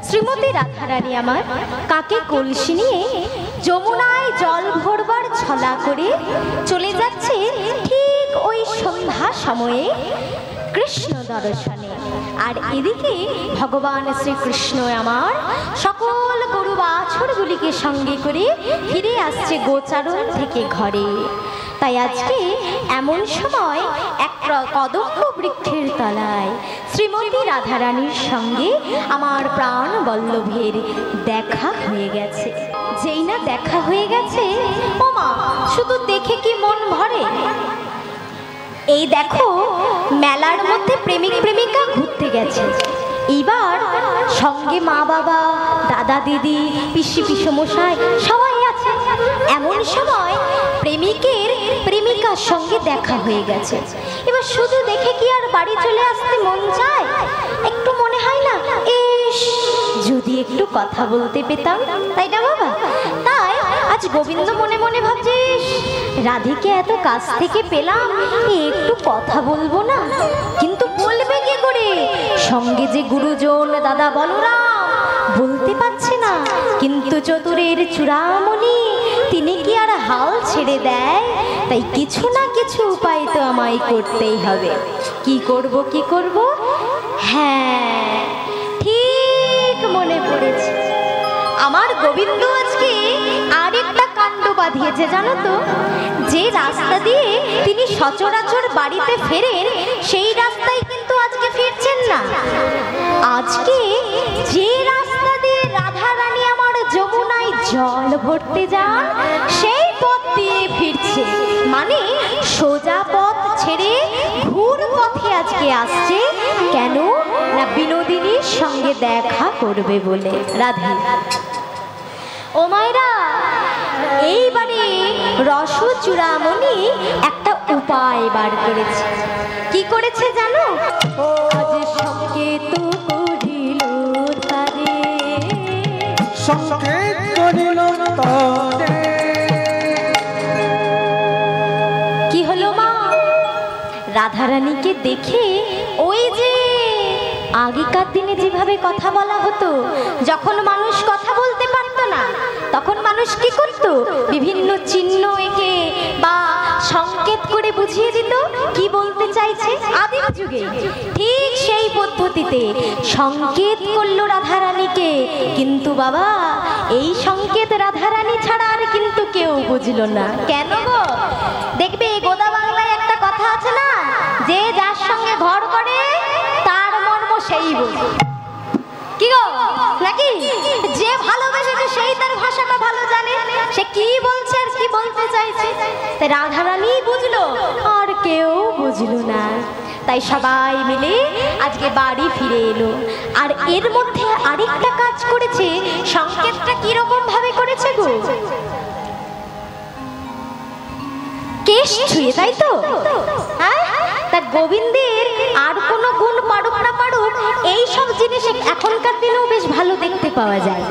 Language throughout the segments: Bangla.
শ্রীমতী রাধারানী আমার কাকে কলসি নিয়ে যমুনায় জল ভরবার ছলা করে চলে যাচ্ছে ঠিক ওই সন্ধ্যা সময়ে কৃষ্ণ দর্শনে। আর এদিকে ভগবান শ্রীকৃষ্ণ আমার সকল গরু বাছুরগুলিকে সঙ্গে করে ফিরে আসছে গোচারণ থেকে ঘরে। তাই আজকে এমন সময় এক কদম্ব বৃক্ষের তলায় শ্রীমতী রাধারানীর সঙ্গে আমার প্রাণ বল্লভের দেখা হয়ে গেছে। যেই না দেখা হয়ে গেছে, ও মা, শুধু দেখে কি মন ভরে? এই দেখো, মেলার মধ্যে প্রেমিক প্রেমিকা ঘুরতে গেছে, এইবার সঙ্গে মা বাবা, দাদা দিদি, পিসি পিসমশাই সবাই আছে। এমন সময় প্রেমিকের প্রেমিকার সঙ্গে দেখা হয়ে গেছে। এবার শুধু দেখে কি আর বাড়ি চলে আসতে মন চায়? একটু মনে হয় না, ইস, যদি একটু কথা বলতে পেতাম, তাই না বাবা? তাই আজ গোবিন্দ মনে মনে ভাবছিস, রাধিকে এত কাছ থেকে পেলাম, একটু কথা বলবো না? কিন্তু বলবে কি করে? সঙ্গে যে গুরুজন দাদা বলরাম, বলতে পারছে না। কিন্তু চতুরের চূড়ামণি, তিনি কি আর হাল ছেড়ে দেয়? তাই কিছু না কিছু উপায় তো আমায় করতেই হবে। কি করব কি করব? হ্যাঁ, ঠিক মনে পড়েছে, আমার গোবিন্দ আজকে আরেকটা কাণ্ড বাঁধিয়েছে, জানো তো? যে রাস্তা দিয়ে তিনি সচরাচর বাড়িতে ফেরেন, সেই রাস্তায় কিন্তু আজকে ফিরছেন না। আজকে যে রাস্তা দিয়ে রাধারানী আমার যমুনায় জল ভরতে যান, সেই পথ দিয়ে ফিরছে। মানে সোজা পথ ছেড়ে ঘুর পথে আজকে আসছে। কেন না, বিনোদিনীর সঙ্গে দেখা করবে বলে। রাধে ও মায়েরা, এইবারে রস চূড়ামণি একটা উপায় বার করেছে। কি করেছে জানো? আজ সংকেত করিল তারে, সংকেত করিল তারে। কি হলো মা? রাধারানীকে দেখে ওই যে আগেকার দিনে যেভাবে কথা বলা হতো, যখন মানুষ কথা বলতে পারতো না, তখন মানুষ কি করত? বিভিন্ন চিহ্ন এঁকে বা সংকেত করে বুঝিয়ে দিত কি বলতে চাইছে। আদিম যুগে ঠিক সেই পদ্ধতিতে সংকেত করলো রাধারানীকে। কিন্তু বাবা, এই সংকেত রাধারানী ছাড়া আর কিন্তু কেউ বুঝলো না। কেন গো? দেখবে গোদা বাংলায় একটা কথা আছে না, যে যার সঙ্গে ঘর করে তার মর্ম সেই বোঝে। কি গো, নাকি? যে ভালোবাসে সেই তার ভাষাটা ভালো জানে, সে কি বলছে আর কি বলতে চাইছে। তাই রাধারানী বুঝলো, আর কেউ বুঝলো না। তাই সবাই মিলে আজকে বাড়ি ফিরে এলো। আর এর মধ্যে আরেকটা কাজ করেছে। সংকেতটা কিরকম ভাবে করেছে গো? কেশ ছুঁয়ে, তাই তো? হ্যাঁ, তা গোবিন্দের আর কোনো গুণ পারুক না পারুক, এই সব জিনিস এখনকার দিনেও বেশ ভালো দেখতে পাওয়া যায়।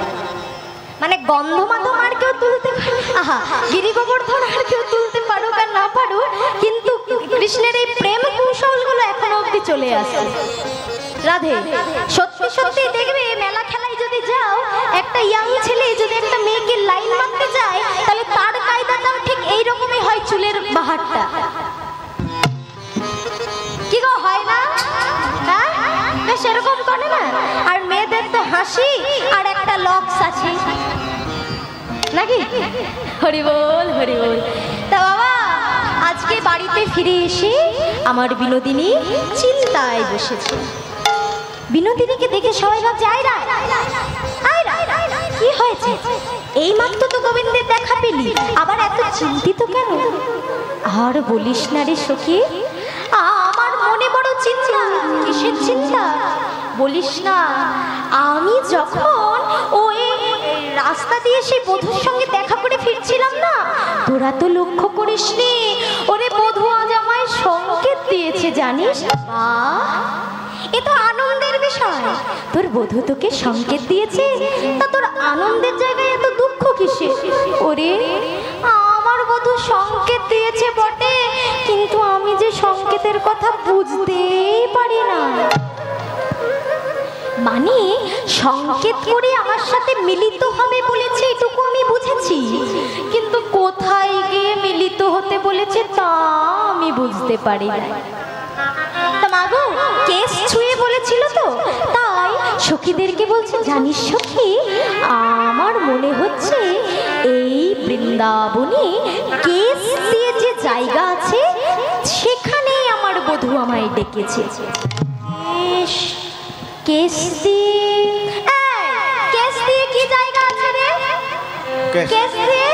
মানে গন্ধ মাধব আর কেউ তুলতে পারে, আহা, গিরি গোবর্ধন আর কেউ তুলতে পারুক আর না পারুক, কিন্তু কৃষ্ণের এই প্রেম কৌশলগুলো এখনো অব্দি চলে আসে। রাধে, সত্যি সত্যি দেখবে মেলা খেলায় যদি যাও, একটা ইয়াং ছেলে যদি একটা মেয়েকে লাইন মারতে যায়, তাহলে তার কায়দাটাও ঠিক এইরকমই হয়, চুলের বাহারটা। কি গো, হয় না? হ্যাঁ, সেরকম করে না? আর মেয়েদের তো হাসি আর একটা লক্স আছে, নাকি? হরি বল, হরি বল। তা বাবা, আজকে বাড়িতে ফিরে এসে আমার বিনোদিনী চিন্তায় বসেছে। বিনোদিনীকে দেখে সবাই ভাবছে, আয় রা, কি হয়েছে? এই মাত্র তো গোবিন্দের দেখা পেলি, আবার এত চিন্তিত কেন? আর বলিস না রে সখী, আমার মনে বড় চিন্তা। কিসের চিন্তা? বলিস না, আমি যখন ওই রাস্তা দিয়ে সেই বধূর সঙ্গে দেখা করে ফিরছিলাম না, তোরা তো লক্ষ্য করিসনি, ওরে বধূ আজ আমায় সংকেত দিয়েছে, জানিস? এ তো আনন্দের বিষয়। তোর বধূ তোকে সংকেত দিয়েছে, তা তোর আনন্দের জায়গায় এত দুঃখ কিসে? ওরে, আমার বধূ সংকেত দিয়েছে বটে, কিন্তু আমি যে সংকেতের কথা বুঝতেই পারি না। মানে সংকেত করে আমার সাথে মিলিত হবে বলেছে, এটুকু আমি বুঝেছি, কিন্তু কোথায় গিয়ে মিলিত হতে বলেছে তা আমি বুঝতে পারি না। তা মাগো কেস ছুঁয়ে বলেছিল তো, তাই সখীদেরকে বলছে, জানিস সখী, আমার মনে হচ্ছে এই বৃন্দাবনে কেস দিয়ে যে জায়গা আছে সেখানেই আমার বধূ আমায় ডেকেছে। কেস দিয়ে কি জায়গা আছে রে? কেস দিয়ে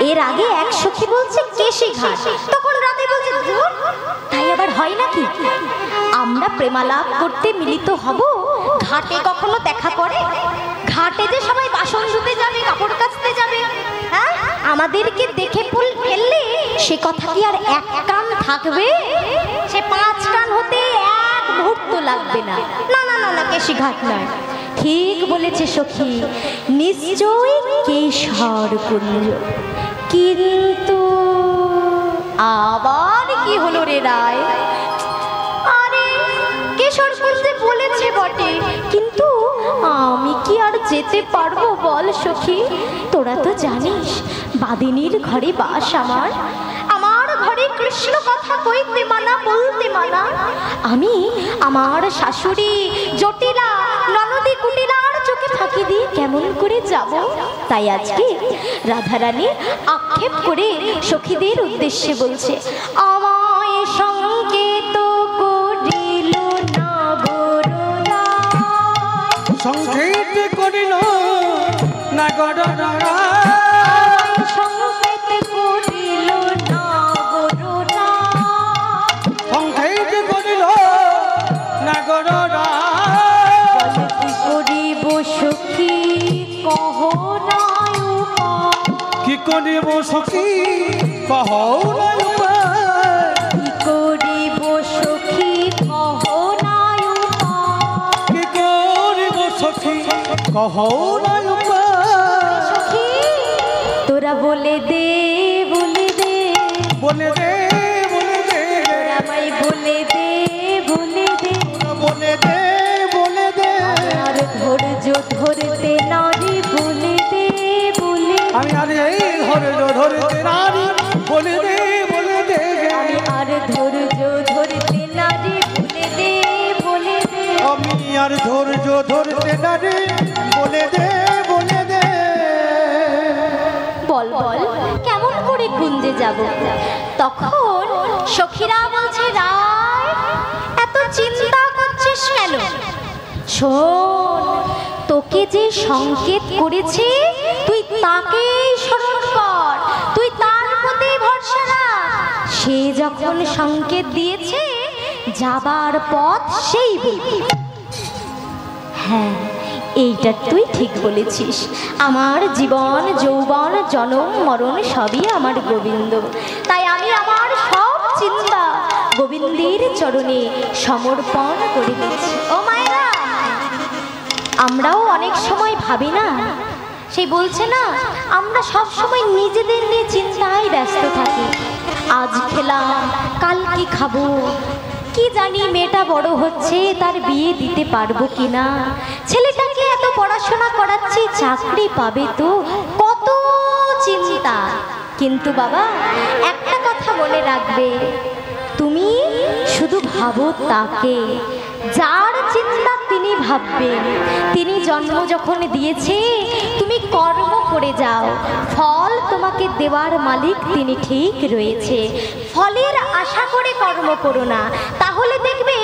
এর আগে এক সখী বলছে কেশি ঘাট, তখন রাতে বলছে তাই আবার হয় নাকি? আমরা প্রেমালাপ করতে মিলিত হব, ঘাটে কখনো দেখা করে? ঘাটে যে সবাই বাসন ধুতে যাবে, কাপড় কাচতে যাবে, হ্যাঁ, আমাদেরকে দেখে ফেললে সে কথা কি আর এক কান থাকবে? সে 5 কান হতে এক মুহূর্ত লাগবে না। না না না না, কেশি ঘাট নয়। ঠিক বলেছে সখী, নিশ্চয়ই কেশর কুঞ্জ। কিন্তু আবার কি হলো রে রায়? আরে কেশর কুঞ্জে বলেছে বটে, কিন্তু আমি কি আর যেতে পারবো বল সখী? তোরা তো জানিস বাদিনীর ঘরে বাস আমার, আমার ঘরে কৃষ্ণ কথা কইতে মানা, বলতে মানা। আমি আমার শাশুড়ি জটিলা ননদী কুটিলার চোখে ফাঁকি দিয়ে কেমন করে যাব? তাই আজকে রাধারানী আক্ষেপ করে সখীদের উদ্দেশ্যে বলছে, আমায় সংকেত করিল না গরুরা, সংকেত করিল না গরুরা, সংকেত করিল না গরুরা, সংকেত করিল না গরুরা। সখী কহ নাই উপায়, কি করিব সখী কহ নাই উপায়, কি করিব সখী কহ নাই উপায়, কি করিব সখী কহ নাই উপায়। সখী তোরা বলে দে, বলে দে, বলে দে, বলে দে, তোরা আমায় বলে দে, বলে দে, বলে দে, বলে দে, আর ধৈর্য ধরতে নারী বলে দে, বলে দে, আমি আর এই ধৈর্য ধরতে নারী বলে দে, বলে দে, আমি আর ধৈর্য ধরতে নারী বলে দে, বলে দে, আমি আর ধৈর্য ধরতে নারী বলে দে, বলে দে। বল বল কেমন করে কুঞ্জে যাব? তখন সখীরা বলছে, রায় এত চিন্তা করছিস কেন? শোন, তোকে যে সংকেত করেছে তুই তাকেই স্মরণ কর, তুই তার প্রতি ভরসা রাখ। সে যখন সংকেত দিয়েছে যাবার পথ সেই বলবে। হ্যাঁ, এইটা তুই ঠিক বলেছিস। আমার জীবন যৌবন জনম মরণ সবই আমার গোবিন্দ, তাই আমি আমার সব চিন্তা গোবিন্দের চরণে সমর্পণ করে দিচ্ছি। ও মায়েরা, আমরাও অনেক সময় ভাবি না, সেই বলছে না, আমরা সব সময় নিজেদের নিয়ে চিন্তায় ব্যস্ত থাকি। আজ খেলাম, কাল কি খাবো, কি জানি মেয়েটা বড় হচ্ছে, তার বিয়ে দিতে পারবো কিনা, ছেলেটাকে এত পড়াশোনা করাচ্ছি, চাকরি পাবে তো, কত চিন্তা। কিন্তু বাবা একটা কথা মনে রাখবে, তুমি শুধু ভাবো তাকে, যার চিন্তা তিনি ভাববেন। তিনি জন্ম যখন দিয়েছে তুমি কর্ম করে যাও, ফল তোমাকে দেওয়ার মালিক তিনি ঠিক রয়েছে। ফলের আশা করে কর্ম করো না, তাহলে দেখবে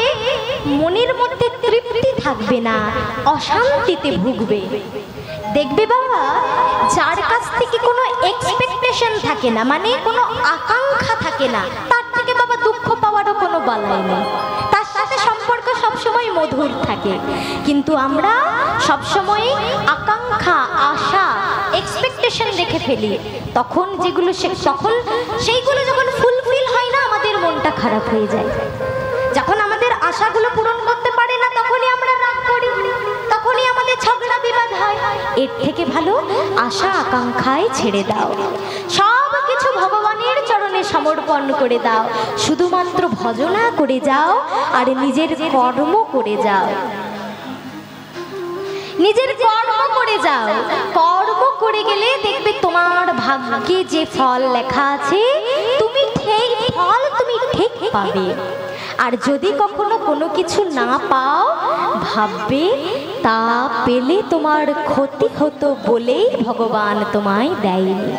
মনের মধ্যে তৃপ্তি থাকবে না, অশান্তিতে ভুগবে। দেখবে বাবা, যার কাছ থেকে কোনো এক্সপেকটেশন থাকে না, মানে কোনো আকাঙ্ক্ষা থাকে না, তার থেকে বাবা দুঃখ পাওয়ারও কোনো বালাই নেই, তার সাথে সম্পর্ক সবসময় মধুর থাকে। কিন্তু আমরা সবসময় আকাঙ্ক্ষা, আশা, এক্সপেকটেশন রেখে ফেলি, তখন যেগুলো তখন সেইগুলো যখন ফুলফিল হয় না, আমাদের মনটা খারাপ হয়ে যায়। যখন আমাদের আশাগুলো পূরণ করতে পারে না, তখনই আমরা রাগ করি, তখনই আমাদের ঝগড়া বিবাদ হয়। এর থেকে ভালো আশা আকাঙ্ক্ষায় ছেড়ে দাও, সব কিছু ভগবানের চরণে সমর্পণ করে দাও, শুধুমাত্র ভজনা করে যাও আর নিজের কর্ম করে যাও, নিজের কর্ম করে যাও। কর্ম করে গেলে দেখবে তোমার ভাগ্যে যে ফল লেখা আছে তুমি ঠিক পাবে। আর যদি কখনো কোনো কিছু না পাও, ভাববে তা পেলে তোমার ক্ষতি হতো বলেই ভগবান তোমায় দেয়নি।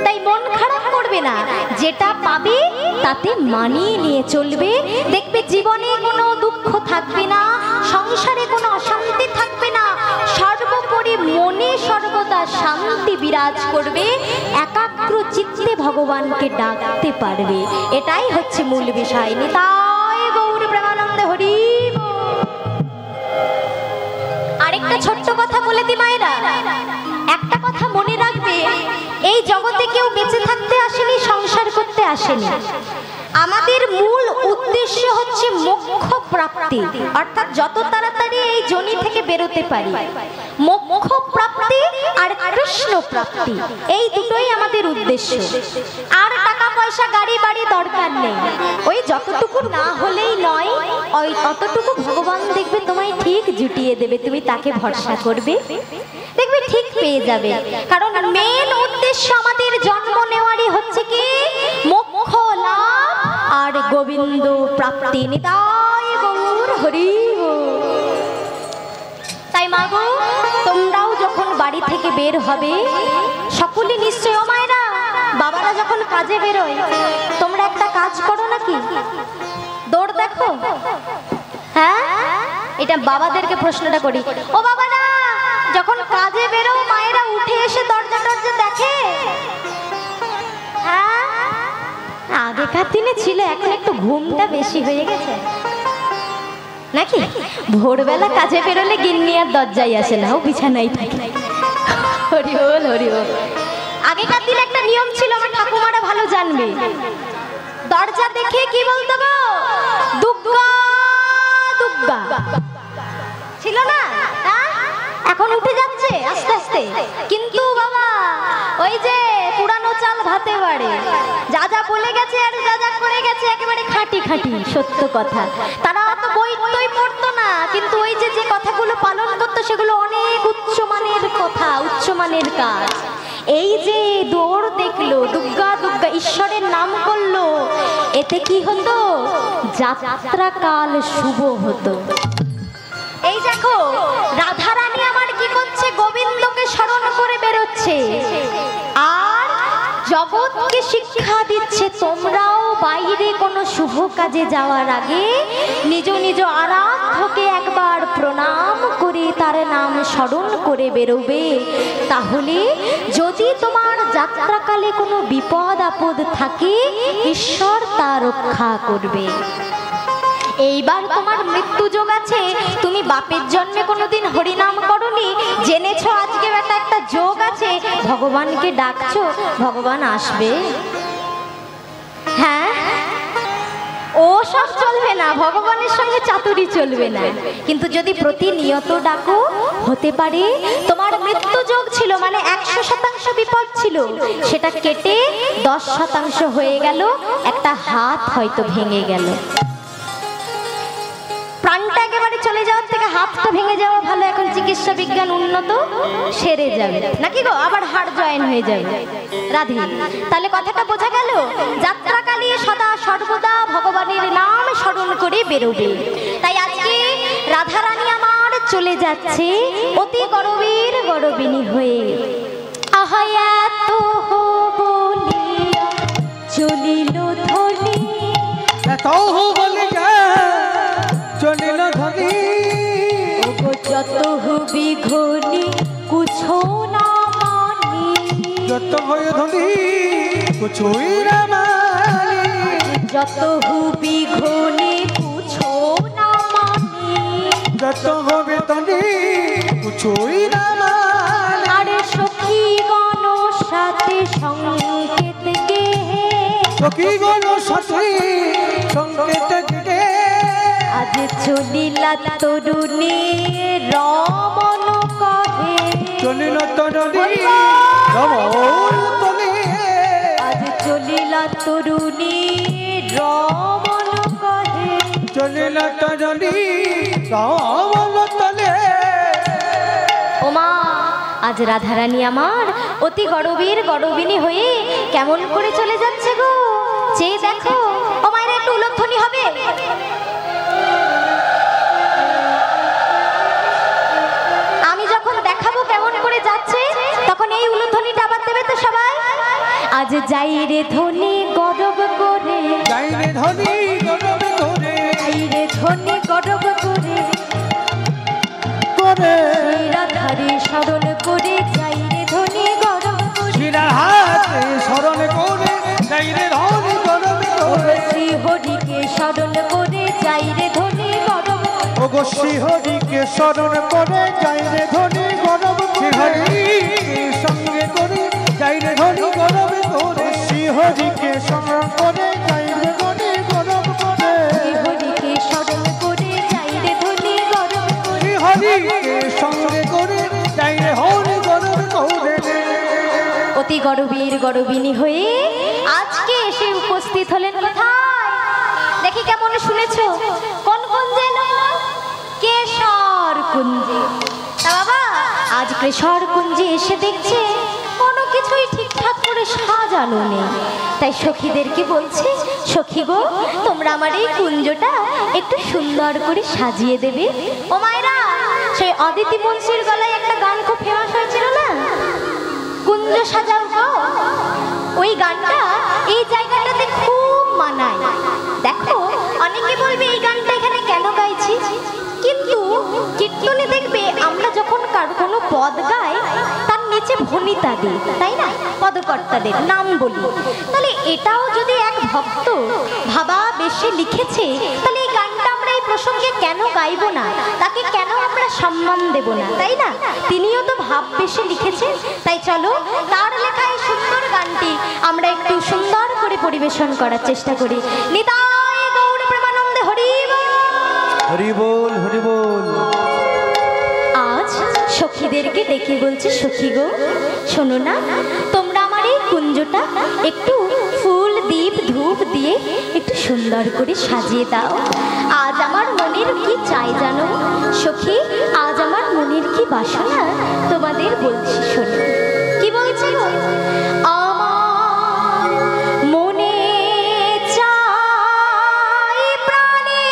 তাই মন খারাপ করবে না, যেটা পাবে তাতে মানিয়ে নিয়ে চলবে। দেখবে জীবনে কোনো দুঃখ থাকবে না, সংসারে কোনো অশান্তি থাকবে না, সর্বোপরি মনে সর্বদা শান্তি বিরাজ করবে, একাগ্র চিত্তে ভগবানকে ডাকতে পারবে। এটাই হচ্ছে মূল বিষয়। নিতাই গৌর প্রেমানন্দে হরি বল। আরেকটা ছোট্ট কথা বলে দি মায়েরা, একটা কথা মনে রাখবে, এই জগতে কেউ বেঁচে থাকতে আসেনি, সংসার করতে আসেনি। আমাদের মূল উদ্দেশ্য হচ্ছে মোক্ষ প্রাপ্তি, অর্থাৎ যত তাড়াতাড়ি এই জনি থেকে বেরোতে পারি। মোক্ষ প্রাপ্তি আর কৃষ্ণ প্রাপ্তি, এই দুটোই আমাদের উদ্দেশ্য। আর টাকা পয়সা গাড়ি বাড়ি দরকার নেই, ওই যতটুকু না হলেই নয়, ওই অতটুকু ভগবান দেখবে তোমায় ঠিক জুটিয়ে দেবে। তুমি তাকে ভরসা করবে, দেখবে ঠিক পেয়ে যাবে। কারণ মেন উদ্দেশ্য আমাদের জন্ম নেওয়ারই হচ্ছে কি মোক্ষ লাভ আর গোবিন্দ প্রাপ্তি। নিতাই গৌর হরি বল। তাই মাগো, তোমরাও যখন বাড়ি থেকে বের হবে, সকলে নিশ্চয়, ও মায়েরা বাবারা যখন কাজে বেরোয়, তোমরা একটা কাজ করো নাকি? দৌড় দেখো। হ্যাঁ, এটা বাবাদেরকে প্রশ্নটা করি। ও বাবারা যখন কাজে বেরো, মায়েরা উঠে এসে দরজা টরজা দেখে? হ্যাঁ, আগেকার দিনে ছিল, এখন একটু ঘুমটা বেশি হয়ে গেছে নাকি? ভোরবেলা কাজে বেরোলে গিন্নি আর দরজায় আসে না, ও বিছানায় থাকে। হরি বল, হরি বল। আগেকার দিনে একটা নিয়ম ছিল, আমার ঠাকুমারা ভালো জানবে, দরজা দেখে কি বলতো গো? দুর্গা দুর্গা ছিল না? এখন উঠে যাচ্ছে আস্তে আস্তে, কিন্তু বাবা ওই যে পুরানো চাল ভাতে বাড়ে, যা যা বলে গেছে আর যা যা করে গেছে একেবারে খাঁটি খাঁটি সত্য কথা। তারা অত বই টই পড়তো না, কিন্তু ওই যে যে কথাগুলো পালন করতো সেগুলো অনেক উচ্চমানের কথা, উচ্চমানের কাজ। এই যে দৌড় দেখলো, দুর্গা দুর্গা ঈশ্বরের নাম করলো, এতে কি হতো? যাত্রা কাল শুভ হতো। এই দেখো রাধারানী আমার কি করছে? গোবিন্দকে স্মরণ করে বেরোচ্ছে আর জগৎকে শিক্ষা দিচ্ছে, তোমরাও বাইরে কোনো শুভ কাজে যাওয়ার আগে নিজ নিজ আরাধ্যকে একবার প্রণাম করে তার নাম স্মরণ করে বেরোবে। তাহলে যদি তোমার যাত্রাকালে কোনো বিপদ আপদ থাকে, ঈশ্বর তা রক্ষা করবে। এইবার তোমার মৃত্যু যোগ আছে, তুমি বাপের জন্মে কোনোদিন হরিনাম করনি, জেনেছো আজকে একটা যোগ আছে, ভগবানকে ডাকছো, ভগবান আসবে? হ্যাঁ, ও সব চলবে না, ভগবানের সঙ্গে চাতুরি চলবে না। কিন্তু যদি প্রতিনিয়ত ডাকো, হতে পারে তোমার মৃত্যু যোগ ছিল, মানে 100% বিপদ ছিল, সেটা কেটে 10% হয়ে গেল, একটা হাত হয়তো ভেঙে গেল। প্রাণটা একেবারে চলে যাওয়ার থেকে হাতটা ভেঙে যাওয়া ভালো। এখন চিকিৎসা বিজ্ঞান উন্নত, সেরে যাবে নাকি গো, আবার হাড় জয়েন হয়ে যাবে। রাধে, তাহলে কথাটা বোঝা গেল? যাত্রাকালে সদা সর্বদা ভগবানের নাম স্মরণ করে বেরোবে। তাই আজকে রাধারানী আমার চলে যাচ্ছে অতি গরবীর গরবিনী হয়ে। আহায়া তো বলিয়া চলিল ধনী, এত বলিয়া চলিল ধনী, যত হবি ঘনি কুছো না মানি, যত হয় ধনী কুছোই না মানি, যত হবি ঘনি কুছো না মানি, যত হবে ধনী কুছোই না মানি। আরে সখী গণ সাথে সংকেত গে, সখী গণ সাথে সংকেত গে, আজ চলিলা তরুণী রমন কহে চলিল তরুণী রমণ তলে আজ চলিলা তরুণী রমন কহে চলিল তরুণী রমণ তলে। ওমা আজ রাধারানী আমার অতি গরবীর গরবিনী হয়ে কেমন করে চলে যাচ্ছে গো, চেয়ে দেখো। ও মায়ের একটু উলধ্বনি হবে। আমি যখন দেখাবো কেমন করে যাচ্ছে তখন এই উলধ্বনিটা আবার দেবে তো সবাই। আজ যাই রে ধ্বনি গরব করে, যাই রে ধ্বনি গরব করে, যাই রে ধ্বনি গরব করে করে রাধারে স্মরণ করে, যাই রে ধ্বনি গরব করে শিরার হাতে স্মরণ করে, যাই রে ধ্বনি গরব করে, শ্রী হরিকে স্মরণ করে, যাই রে ধ্বনি গরব ও গো শ্রীহরিকে স্মরণ করে, যাই রে ধ্বনি গরব করে, সঙ্গে করে, যাই রে ধ্বনি গরব করে, শ্রীহরিকে স্মরণ করে, যাই রে ধ্বনি গরব করে, শ্রী হরিকে স্মরণ করে, যাই রে ধ্বনি গরব করে শ্রীহরিকে সঙ্গে করে, যাই রে হরি গরব করে। অতি গরবীর গরবিনী হয়ে আজকে এসে উপস্থিত হলেন কোথায় দেখি কেমন শুনেছো? কোন কুঞ্জে? কেশর কুঞ্জে। তা বাবা আজ কেশর কুঞ্জে এসে দেখছে কোনো কিছুই ঠিকঠাক করে সাজানো নেই, তাই সখীদেরকে বলছে, সখী গো তোমরা আমার এই কুঞ্জটা একটু সুন্দর করে সাজিয়ে দেবে। ও মায়েরা, সেই অদিতি মুন্সির গলায় একটা গান খুব ফেমাস হয়েছিল না, কুঞ্জ সাজাও গো, ওই গানটা এই জায়গাটাতে খুব মানায়। দেখো অনেকে বলবে এই গানটা এখানে কেন গাইছি, কিন্তু কীর্তনে দেখবে আমরা যখন কার কোনো পদ গাই তার নিচে ভনিতা দিই, তাই না, পদকর্তাদের নাম বলি। তাহলে এটাও যদি এক ভক্ত ভাবা বেশি লিখেছে, তাহলে এই গানটা আমরা এই প্রসঙ্গে কেন গাইবো না, তাকে কেন আমরা সম্মান দেব না, তাই না? তিনিও তো ভাব বেশি লিখেছেন, তাই চলো তার লেখা এই সুন্দর গানটি আমরা একটু সুন্দর করে পরিবেশন করার চেষ্টা করি। নিতাই গৌর প্রেমানন্দে হরি বল। হরি বল, হরি বল। আজ সখীদেরকে ডেকে বলছে, সখী গো শোনো না, তোমরা আমার এই কুঞ্জটা একটু ফুল দীপ ধূপ দিয়ে একটু সুন্দর করে সাজিয়ে দাও। আজ আমার মনের কি চাই জানো সখী, আজ আমার মনের কি বাসনা তোমাদের বলছি শোনো। কি বলছে গো? আমার মনে চাই প্রাণে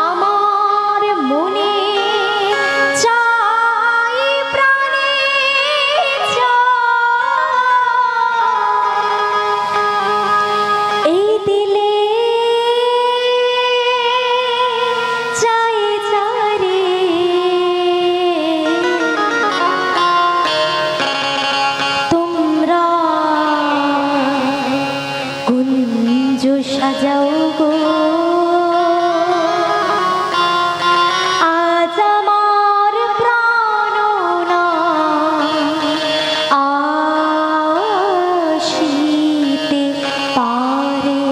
আমার মনে চাই প্রাণে এই দিলে চাই চারে তোমরা কুঞ্জ সাজাও গো। আজ আমার প্রাণনা আসিতে পারে।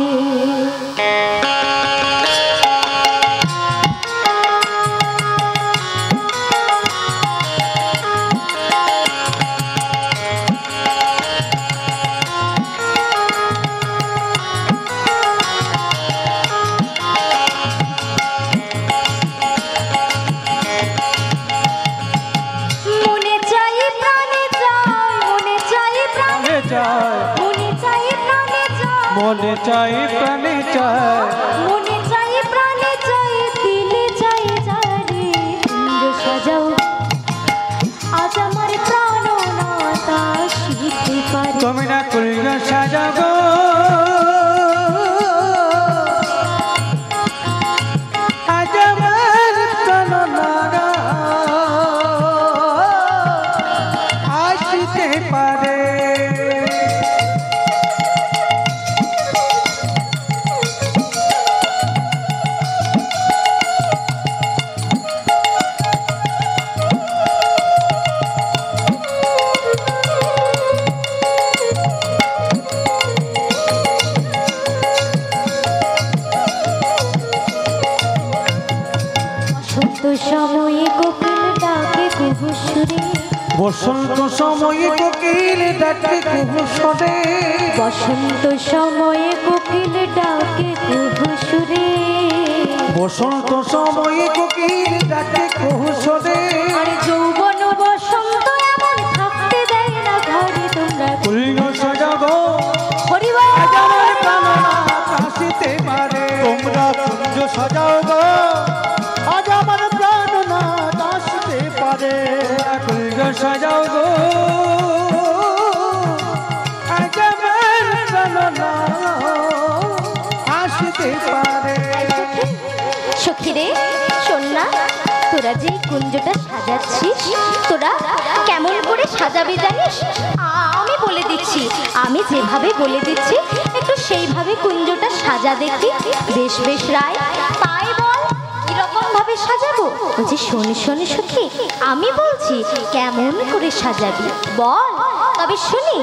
মনে চাই প্রাণে চাই, মনে চাই প্রাণে মনে চায়, মনে চাই প্রাণে চাই, মনে চাই, প্রাণে চায়, মনে চাই প্রাণে চাই, দিলে চাই যারে কুঞ্জ সাজাও। আজ আমার প্রাণনাথ আসিতে পারে। তুমি না কুঞ্জ সাজাবো, আজ আমার প্রাণনাথ আসিতে পারে। বসন্ত সময়ে কোকিল ডাকে কুহু সুরে, বসন্ত সময়ে কোকিল ডাকে কুহু সুরে, বসন্ত সময়ে কোকিল ডাকে কুহু সুরে। আর যৌবন বসন্ত এমন থাকতে দেয় না ঘরে। তোমরা কুঞ্জ সাজাগো হরিবল। আজ আমার প্রাণনাথ আসিতে পারে, তোমরা কুঞ্জ সাজাও গো আজ আমার প্রাণনাথ আসিতে পারে। কুঞ্জ সাজাও গো আজ আমার প্রাণনাথ আসিতে পারে। সখী রে শোন না, তোরা যে এই কুঞ্জটা সাজাচ্ছিস, তোরা কেমন করে সাজাবি জানিস? আমি বলে দিচ্ছি, আমি যেভাবে বলে দিচ্ছি একটু সেইভাবে কুঞ্জটা সাজা দেখি। বেশ বেশ রায়, তাই বল কিরকম ভাবে সাজাবো? বলছি শোন শোন সখী, আমি বলছি কেমন করে সাজাবি বল, তবে শুনি।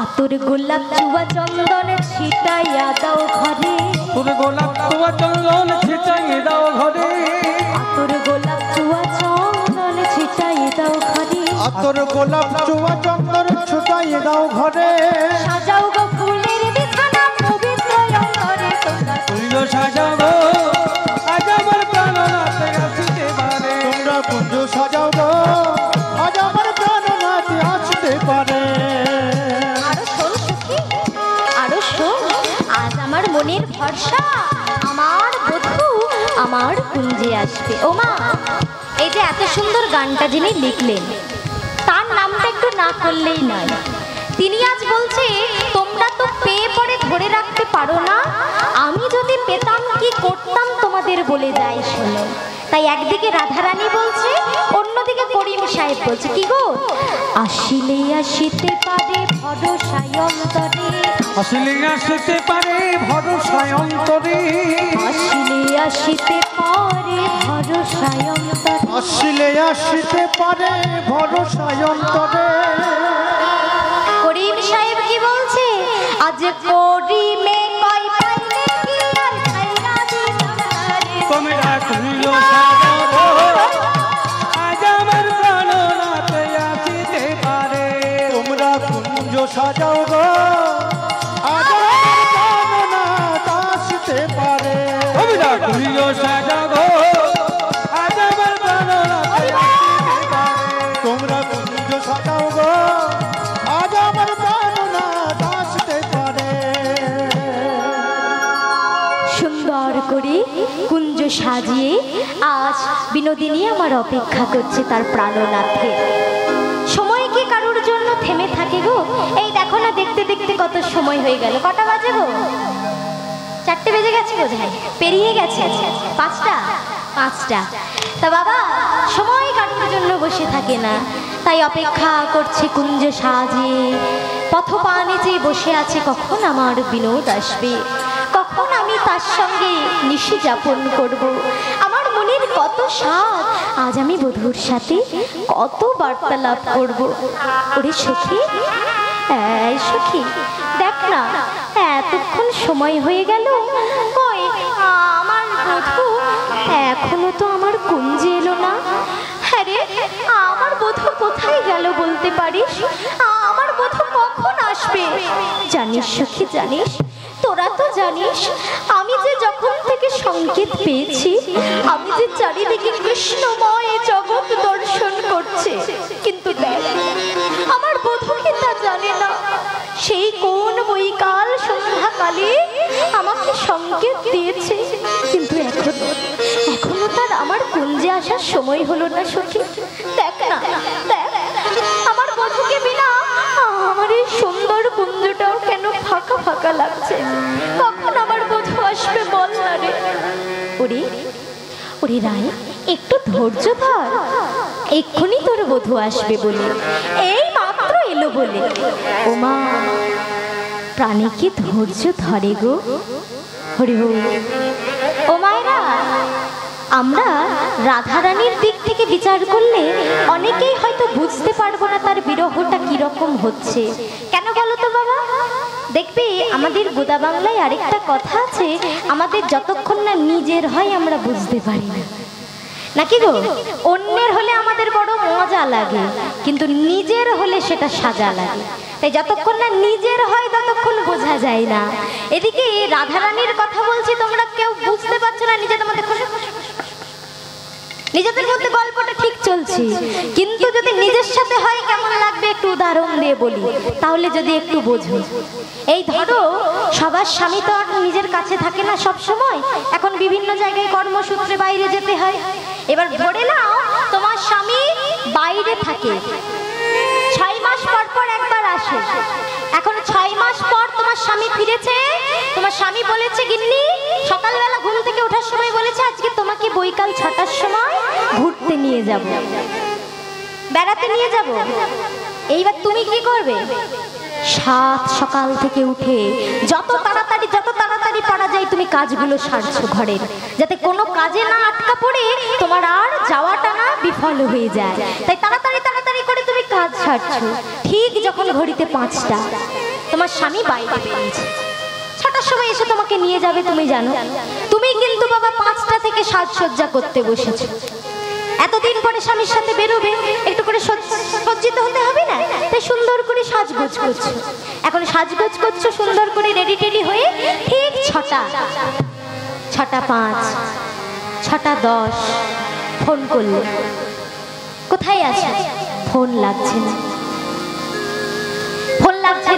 আতর গোলাপ চুয়া চন্দনে ছিটাইয়া দাও ঘরে, তোর গোলাপ চুয়া চন্দন ছিটাইয়ে দাও ঘরে, আতর গোলাপ চুয়া চন্দন ছিটাইয়ে দাও ঘরে, আতর গোলাপ চুয়া চন্দন ছিটাইয়ে দাও ঘরে। সাজাও গো ফুলের বিছানা পবিত্র অন্তরে। তোমরা কুঞ্জ সাজাও গো আজ আমার প্রাণনাথ আসিতে পারে, তোমরা কুঞ্জ সাজাও গো আজ আমার প্রাণনাথ আসিতে পারে। আরো শোন সখী, আরো শোন, আজ আমার মনের ভরসা, আমার বধূ আমার কুঞ্জে আসবে। ও মা, এই যে এত সুন্দর গানটা যিনি লিখলেন, তার নামটা একটু না করলেই নয়। তিনি আজ বলছে তোমরা তো পেয়ে পরে ধরে রাখতে পারো না, আমি যদি পেতাম কি করতাম তোমাদের বলে যায় শোনো। তাই একদিকে রাধারানী বলছে, অন্যদিকে করিম সাহেব বলছে কি গো, আসিলে আসিতে পারে ভরসায় অন্তরে, আসিলে আসিতে পারে ভরসায় অন্তরে, আসিলে আসিতে পারে ভরসায় অন্তরে, আসিলে আসিতে পারে ভরসায় অন্তরে। করিম সাহেব কি বলছে, আজ করিমে কয় পাইলে কি আর খাইরা দিতাম না রে। তোমরা কুঞ্জ সাজাও গো আজ আমার প্রাণনাথ আসিতে পারে, তোমরা কুঞ্জ সাজাও গো আজ আমার প্রাণনাথ আসিতে পারে, তোমরা কুঞ্জ সাজাও গো আজ আমার প্রাণনাথ আসিতে পারে, তোমরা কুঞ্জ সাজাও গো আজ আমার প্রাণনাথ আসিতে পারে। সুন্দর করে কুঞ্জ সাজিয়ে আজ বিনোদিনী আমার অপেক্ষা করছে তার প্রাণনাথে। সময় কি কারোর জন্য থেমে থাকে গো? এই দেখো না, দেখতে দেখতে কত সময় হয়ে গেল। কটা বাজে গো? 4টে বেজে গেছে বোধহয়, পেরিয়ে গেছে 5টা। তা বাবা, সময় কারোর জন্য বসে থাকে না, তাই অপেক্ষা করছে কুঞ্জ সাজিয়ে। পথপানে যে বসে আছে কখন আমার বিনোদ আসবে, কখন আমি তার সঙ্গে নিশি যাপন করব। আমার মনের কত স্বাদ, আজ আমি বধূর সাথে কত বার্তালাপ করব। ওরে সখী, এই সখী দেখ না, এতক্ষণ সময় হয়ে গেল, কই আমার বধূ এখনো তো আমার কুঞ্জে এলো না। হ্যাঁ রে, আমার বধূ কোথায় গেল বলতে পারিস? আমার বধূ কখন আসবে? জানিস সখী, জানিস, তোরা তো জানিস আমি যে যখন থেকে সংকেত পেয়েছি, আমি যে চারিদিকে কৃষ্ণময় জগৎ দর্শন করছে, কিন্তু দেখ আমার বধূকে তা জানে না। সেই কোন বৈকাল সন্ধ্যাকালে আমাকে সংকেত দিয়েছে, কিন্তু এখনো তার আমার কুঞ্জে আসার সময় হলো না সখী। দেখ না, দেখ আমার বধূকে বিনা আমার এই সুন্দর কুঞ্জটাও কেন ফাঁকা ফাঁকা লাগছে। কখন আমার বধূ আসবে বল না রে। ওরে ওরে রায়, একটু ধৈর্য ধর, এক্ষুনি তোর বধূ আসবে বলে, এই মাত্র এলো বলে। ও মা, প্রাণে কি ধৈর্য ধরে গো? হরি হরি। ও মায়েরা, আমরা রাধারানীর দিক থেকে বিচার করলে অনেকেই হয়তো বুঝতে পারবো না তার বিরহটা কিরকম হচ্ছে। কেন বলো তো বাবা? দেখবে আমাদের গোদা বাংলায় আরেকটা কথা আছে, আমাদের যতক্ষণ না নিজের হয় আমরা বুঝতে পারি না। নাকি গো? অন্যের হলে আমাদের বড় মজা লাগে, কিন্তু নিজের হলে সেটা সাজা লাগে। তাই যতক্ষণ না নিজের হয় ততক্ষণ বোঝা যায় না। এদিকে রাধারানীর কথা বলছি, তোমরা কেউ বুঝতে পারছো না, নিজেদের মধ্যে নিজেদের মধ্যে গল্পটা ঠিক চলছে, কিন্তু যদি নিজের সাথে হয় কেমন লাগবে একটু উদাহরণ দিয়ে বলি, তাহলে যদি একটু বোঝো। এই ধরো, সবার স্বামী তো আর নিজের কাছে থাকে না সব সময়, এখন বিভিন্ন জায়গায় কর্মসূত্রে বাইরে যেতে হয়। এবার ধরে নাও তোমার স্বামী বাইরে থাকে, 6 মাস পর পর একবার আসে। এখন 6 মাস পর তোমার স্বামী ফিরেছে, তোমার স্বামী বলেছে গিন্নি সকালবেলা ঘুম থেকে ওঠার সময় বলেছে আজকে তোমাকে বৈকাল 6টার সময় ঘুরতে নিয়ে যাব, বেড়াতে নিয়ে যাব। এইবার তুমি কি করবে? সাত সকাল থেকে উঠে যত তাড়াতাড়ি পারা যায় তুমি কাজগুলো সারছো ঘরের, যাতে কোনো কাজে না আটকা পড়ে তোমার আর যাওয়াটা না বিফল হয়ে যায়। তাই তাড়াতাড়ি করে তুমি কাজ সারছো। ঠিক যখন ঘড়িতে 5টা, তোমার স্বামী বাইরে বেরিয়েছে, 6টার সময় এসে তোমাকে নিয়ে যাবে, তুমি জানো। তুমি কিন্তু বাবা 5টা থেকে সাজসজ্জা করতে বসেছো। এতদিন পরে স্বামীর সাথে বেরোবে, একটু করে সজ্জিত হতে হবে না? তাই সুন্দর করে সাজগোজ করছো। এখন সাজগোজ করছো সুন্দর করে রেডি টেডি হয়ে, ঠিক 6টা 5, 6:10 ফোন করলে, কোথায় আছো? ফোন লাগছে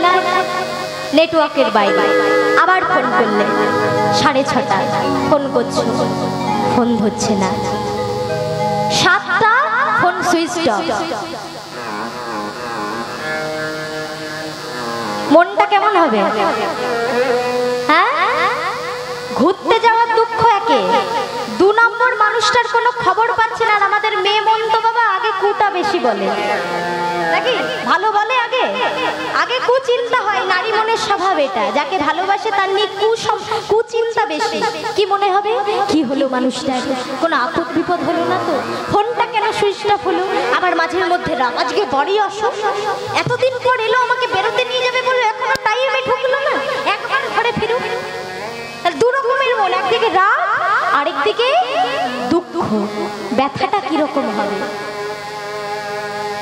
না, নেটওয়ার্কের বাইরে। আবার ফোন করলে 6:30, ফোন করছো, ফোন ধরছে না। 7টা, ফোন সুইচ অফ। মনটা কেমন হবে? হ্যাঁ, ঘুরতে যাওয়ার দুঃখ একে, 2 নম্বর মানুষটার কোনো খবর পাচ্ছে না। আর আমাদের মেয়ে মন তো বাবা আগে কুটা বেশি বলে, নাকি? ভালো বলে আগে কুচিন্তা হয়। নারী মনের স্বভাব এটা, যাকে ভালোবাসে তার নিয়ে কুচিন্তা বেশি। কি মনে হবে, কি হলো মানুষটার, কোনো আপদ বিপদ হলো না তো? ফোনটা কেন সুইচ অফ হলো? আবার মাঝের মধ্যে রাগ, আজকে বড়ই অসুস্থ, এতদিন পর এলো, আমাকে বেরোতে নিয়ে যাবে বলে এখনো টাইমে ঢুকলো না, একবার ঘরে ফিরুক। তার 2 রকমের মন, একদিকে রাগ, আরেকদিকে দুঃখ। ব্যথাটা কিরকম হবে?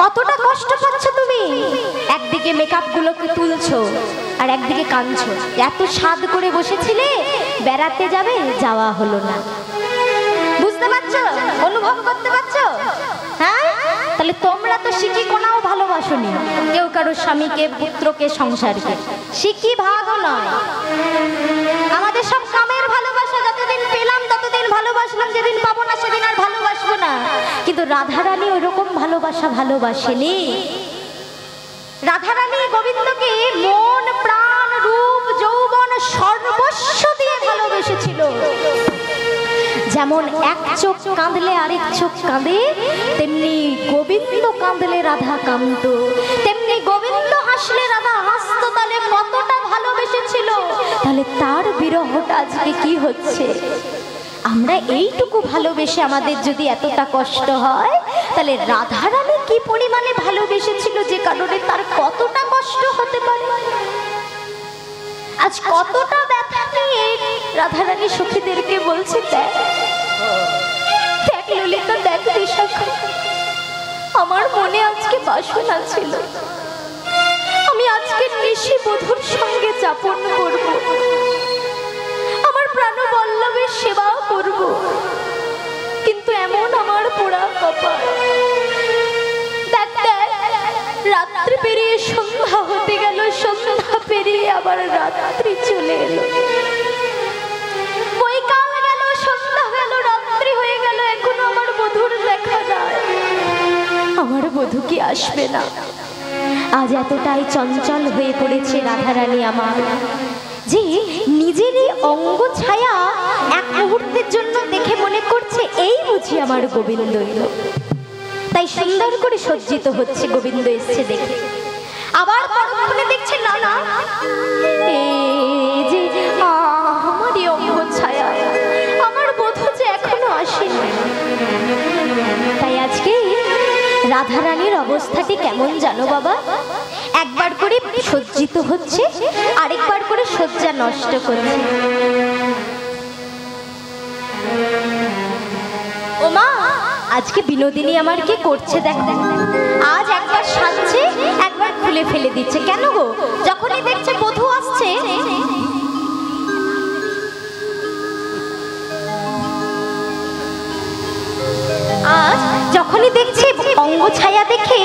কতটা কষ্ট পাচ্ছ তুমি? একদিকে মেকআপ গুলোকে তুলছো আর একদিকে কাঁদছো। এত স্বাদ করে বসেছিলে, বেড়াতে যাবে, যাওয়া হলো না। বুঝতে পারছো? অনুভব করতে পারছো? হ্যাঁ, তাহলে তোমরা তো শিখি কোনাও ভালোবাসোনি, কেউ কারো স্বামীকে, পুত্রকে, সংসারকে। শিখি ভাগও নয়, আমাদের সব কামের ভালোবাসা। যতদিন পেলাম ততদিন ভালোবাসলাম, যেদিন পাবো না সেদিন আর ভালোবাসবো না। কিন্তু রাধারানী ওইরকম ভালোবাসা ভালোবাসেনি। রাধারানী গোবিন্দকে মন, প্রাণ, রূপ, যৌবন সর্বস্ব দিয়ে ভালোবেসেছিল। যেমন এক চোখ কাঁদলে আরেক চোখ কাঁদে, তেমনি গোবিন্দ কাঁদলে রাধা কাঁদত, তেমনি গোবিন্দ হাসলে রাধা হাসত। তাহলে কতটা ভালোবেসেছিল, তাহলে তার বিরহটা আজকে কি হচ্ছে? আমরা এইটুকু ভালোবেসে আমাদের যদি এতটা কষ্ট হয়, তাহলে রাধারানী কি পরিমাণে ভালোবেসেছিল যে কারণে তার কতটা কষ্ট হতে পারে। আজ কতটা ব্যথা নিয়ে রাধারানী সখীদেরকে বলছে, দেখ ললিতা, দেখ বিশাখা, আমার মনে আজকে বাসনা ছিল, আমি আজকে নিশি বধূর সঙ্গে যাপন করব, আমার প্রাণবল্লভের সেবা করব, কিন্তু এমন আমার পোড়া কপাল। দেখ রাত্রি পেরিয়ে সন্ধ্যা হতে গেল, সন্ধ্যা পেরিয়ে আবার রাত্রি চলে এলো, বৈকাল গেল, সন্ধ্যা গেল, রাত্রি হয়ে গেল, এখনো আমার বধূর দেখা যায়। আমার বধূ কি আসবে না? আজ এতটাই চঞ্চল হয়ে পড়েছে রাধারানী আমার, যে নিজেরই অঙ্গ ছায়া এক মুহূর্তের জন্য দেখে মনে করছে এই বুঝি আমার গোবিন্দ এলো। তাই সুন্দর করে সজ্জিত হচ্ছে, গোবিন্দ এসছে দেখে। আবার পরক্ষণে দেখছে না না, এই যে আমারই অঙ্গ ছায়া, আমার বধূ যে এখনো আসেনি। তাই আজকে রাধারানীর অবস্থাটি কেমন জানো বাবা? একবার করে সজ্জিত হচ্ছে, আরেকবার করে সজ্জা নষ্ট করছে। ও মা, আজকে বিনোদিনী আমার কি করছে দেখো, আজ একবার সাজছে একবার খুলে ফেলে দিচ্ছে। কেন গো? যখনই দেখছে বধূ আসছে আজ যখনই দেখছে অঙ্গ ছায়া দেখে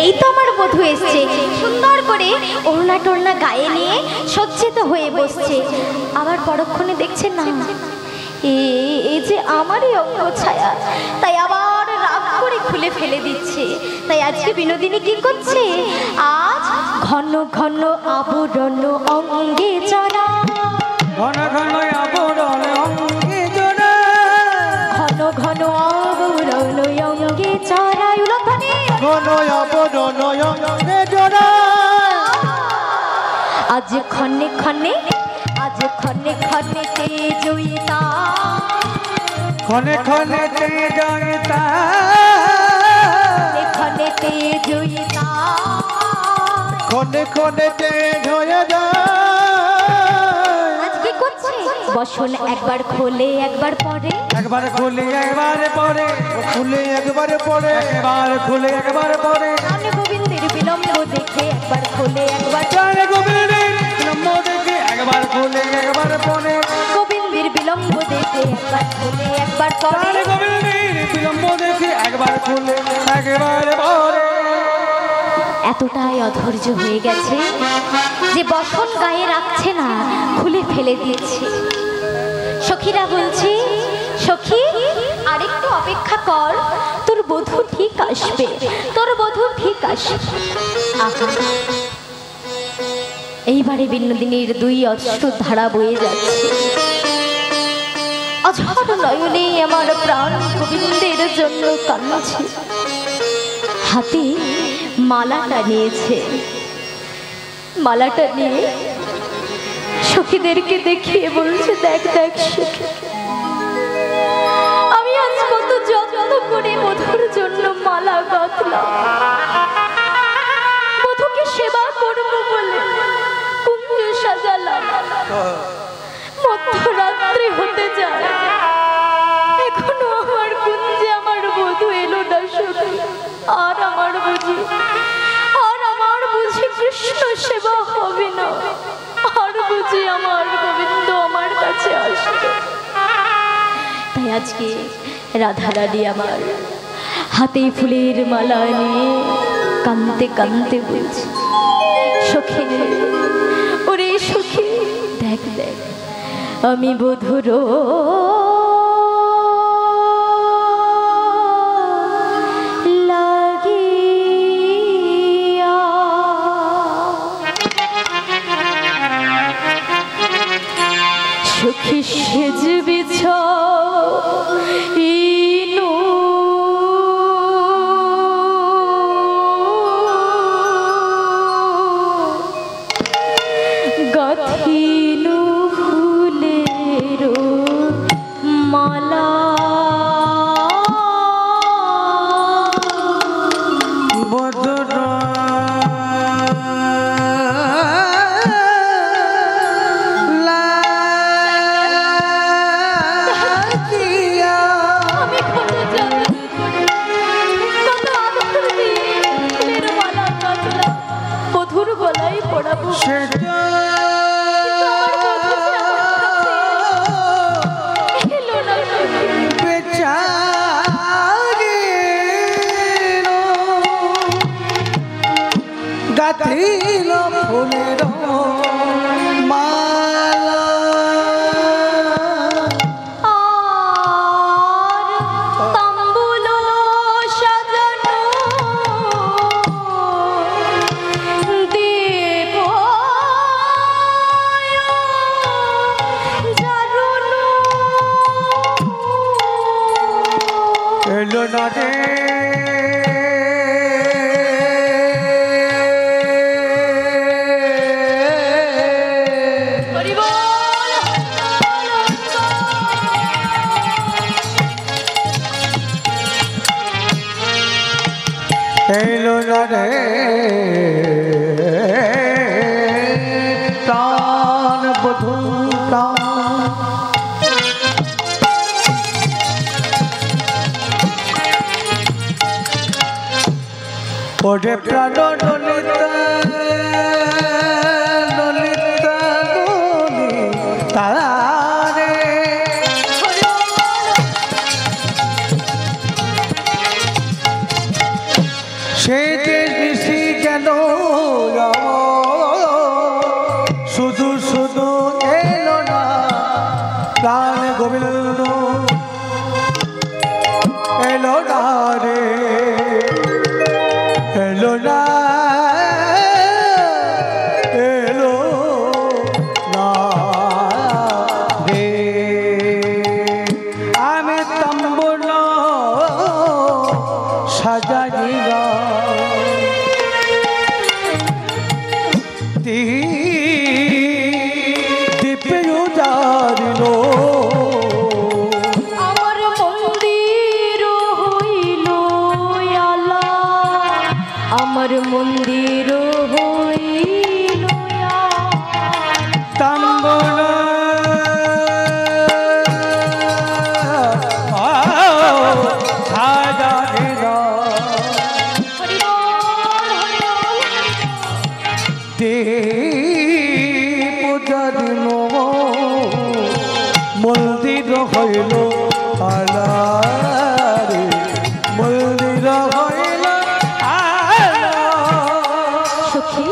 এই তো আমার বধূ এসছে, সুন্দর করে ওড়না টোড়না গায়ে নিয়ে সজ্জিত হয়ে বসছে। আবার পরক্ষণে দেখছে না এই যে আমারই অঙ্গ ছায়া, তাই আবার রাগ করে খুলে ফেলে দিচ্ছে। তাই আজকে বিনোদিনী কি করছে, আজ ঘন ঘন আবরণ অঙ্গে জড়া, ঘন ঘন আবরণ অঙ্গে জড়া, ঘন ঘন আবরণ অঙ্গে জড়া, ঘন আবরণ অঙ্গে জড়া। আজ ক্ষণে ক্ষণে, আজ ক্ষণে ক্ষণে তেজইতা, ক্ষণে ক্ষণে তেজইতা, ক্ষণে তেজইতা, ক্ষণে ক্ষণে তেজ হয়ে যায়। আজ কি করছে, বসন একবার খোলে একবার পরে, একবার খুলে একবার পরে, খুলে একবার পরে, একবার খুলে একবার পরে, গানে গোবিন্দের বিলম্ব দেখে একবার খোলে একবার, গানে গোবিন্দের বিলম্ব দেখে একবার খুলে একবার পরে, গোবিন্দের বিলম্ব দেখে একবার খোলে একবার পরে, গানে গোবিন্দের বিলম্ব দেখে একবার খুলে একবার পরে। এতটাই অধৈর্য হয়ে গেছে যে বসন গায়ে রাখছে না, খুলে ফেলে দিচ্ছে। সখীরা বলছে, সখী আরেকটু অপেক্ষা কর, তোর বধূ ঠিক আসবে, তোর বধূ ঠিক আসবে। আহা, এইবারে বিনোদিনীর দুই অশ্রু ধারা বয়ে যাচ্ছে। অঝর নয়নে আমার প্রাণ গোবিন্দের জন্য কাঁদছে। হাতে মালাটা নিয়েছে, মালাটা নিয়ে সখীদেরকে দেখিয়ে বলছে, দেখ দেখ সখী, আমি আজ কত যত্ন করে বধূর জন্য মালা গাঁথলাম, বধূকে সেবা করব বলে কুঞ্জ সাজালাম, মধ্যরাত্রি হতে যায়, এখনো আমার কুঞ্জে আমার বধূ এলো না সখী। আর আমার বুঝি, আর আমার বুঝি কৃষ্ণ সেবা হবে না, আর বুঝি আমার গোবিন্দ আমার কাছে আসবে। তাই আজকে রাধারানী আমার হাতে ফুলের মালা নিয়ে কাঁদতে কাঁদতে বলছে, সখী রে, ওরে সখী, দেখ দেখ আমি বধূর লাগিয়া সখী সেজ বিছাইনু, গাথিনু ফুলের মালা, বদর লাগিয়া, আমি কত যত্ন করে, কত আদর দিয়ে ফুলের মালা গাঁথলাম, বধূর গলায় পড়াবো, সেটা এলো না সখী। বেচারিল গাথিল ফুলের মালা, আর তাম্বুল সাজানো দেব জারুন, এলো না রে হরি বল, এলো না রে প্রাণ বধূ প্রাণ, ওরে প্রাণ ললিতা ললিতা ললিতা রে সে যে ঋষি গেল শুধু শুধু এলো না প্রাণ গোবিন্দ এলো না রে এলো না এলো না রে আমি তাম্বুল সাজাইলা দীপে উজারিল আমার মন্দির হইল আলা আমার মন্দির হইল তাম্বুল সাজাইলা পূজারিল মন্দির হইল আলারে মন্দির হইল আলা সখী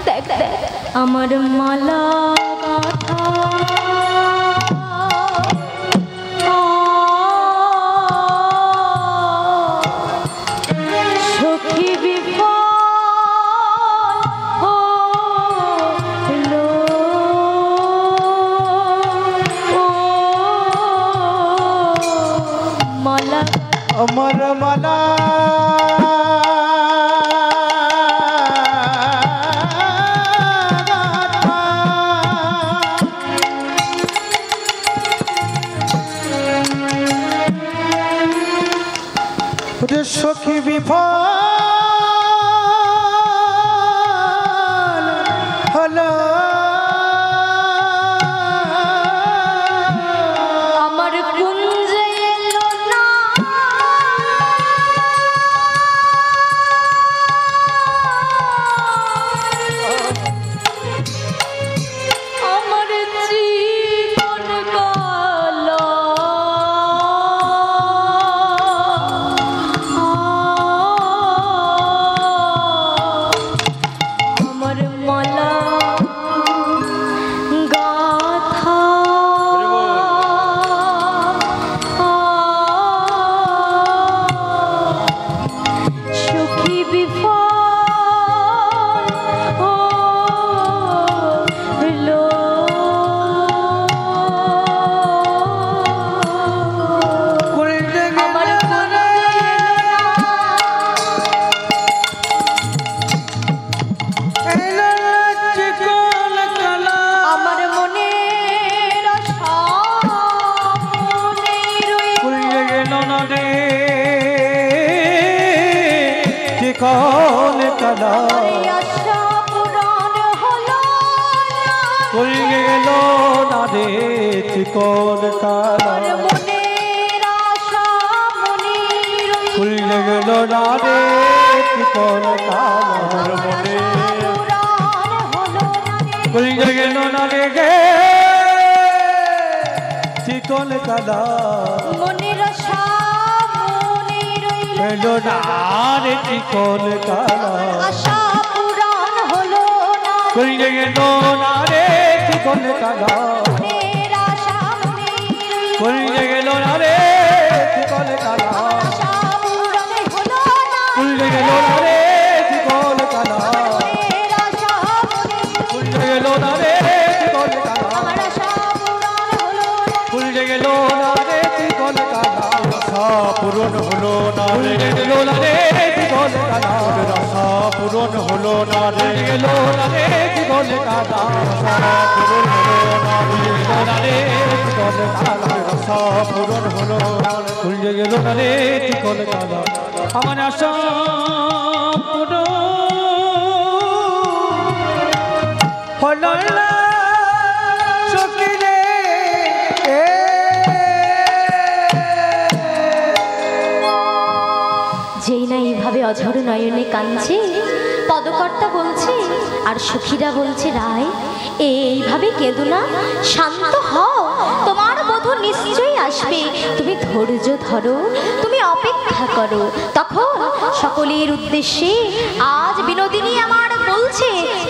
দেখ দেখ আমার মালা গাঁথা সখী বিফল হলো মালা আমার মালা সখী বিফল হলো আমার কুঞ্জে এলো না আমার জীবন কালা আমার মালা গাথা সুখী বিফল হলো আমার আমার মনের আশা মনে কল কালা আশা পুরাণ হলো কই গেল না রে কল কালা আমার মনের আশা মনে কই গেল না রে কল কালা মনে কই গেল না রে গে কল কালা মনের আশা মনে এলো না রে কল কালা আশা পুরাণ হলো না কই গেল না রে কল কালা মনের আশা মনে কই গেল না রে কল কালা আশা পুরাণ হলো না কই গেল না রে কল কালা মনের আশা মনে কই গেল না রে কল কালা আমার আশা পুরাণ হলো না কই গেল না রে কল কালা আশা পূরণ হলো না রে গেল না রে কল কালা আশা পূরণ হলো না রে গেল না রে কল কালা আশা পূরণ হলো না রে গেল না রে কল কালা আশা পূরণ হলো না কই গেল না রে কল কালা আমার আশা পূরণ হলো না সখী রে যেই না এইভাবে অঝর নয়নে কাঁদছে, পদকর্তা বলছে আর সখীরা বলছে রায় এইভাবে কেঁদো না, শান্ত হও, তোমার বধূ নিশ্চয়ই আসবে, তুমি ধৈর্য ধরো, তুমি অপেক্ষা করো। তখন সকলের উদ্দেশ্যে আজ বিনোদিনী আমার বলছে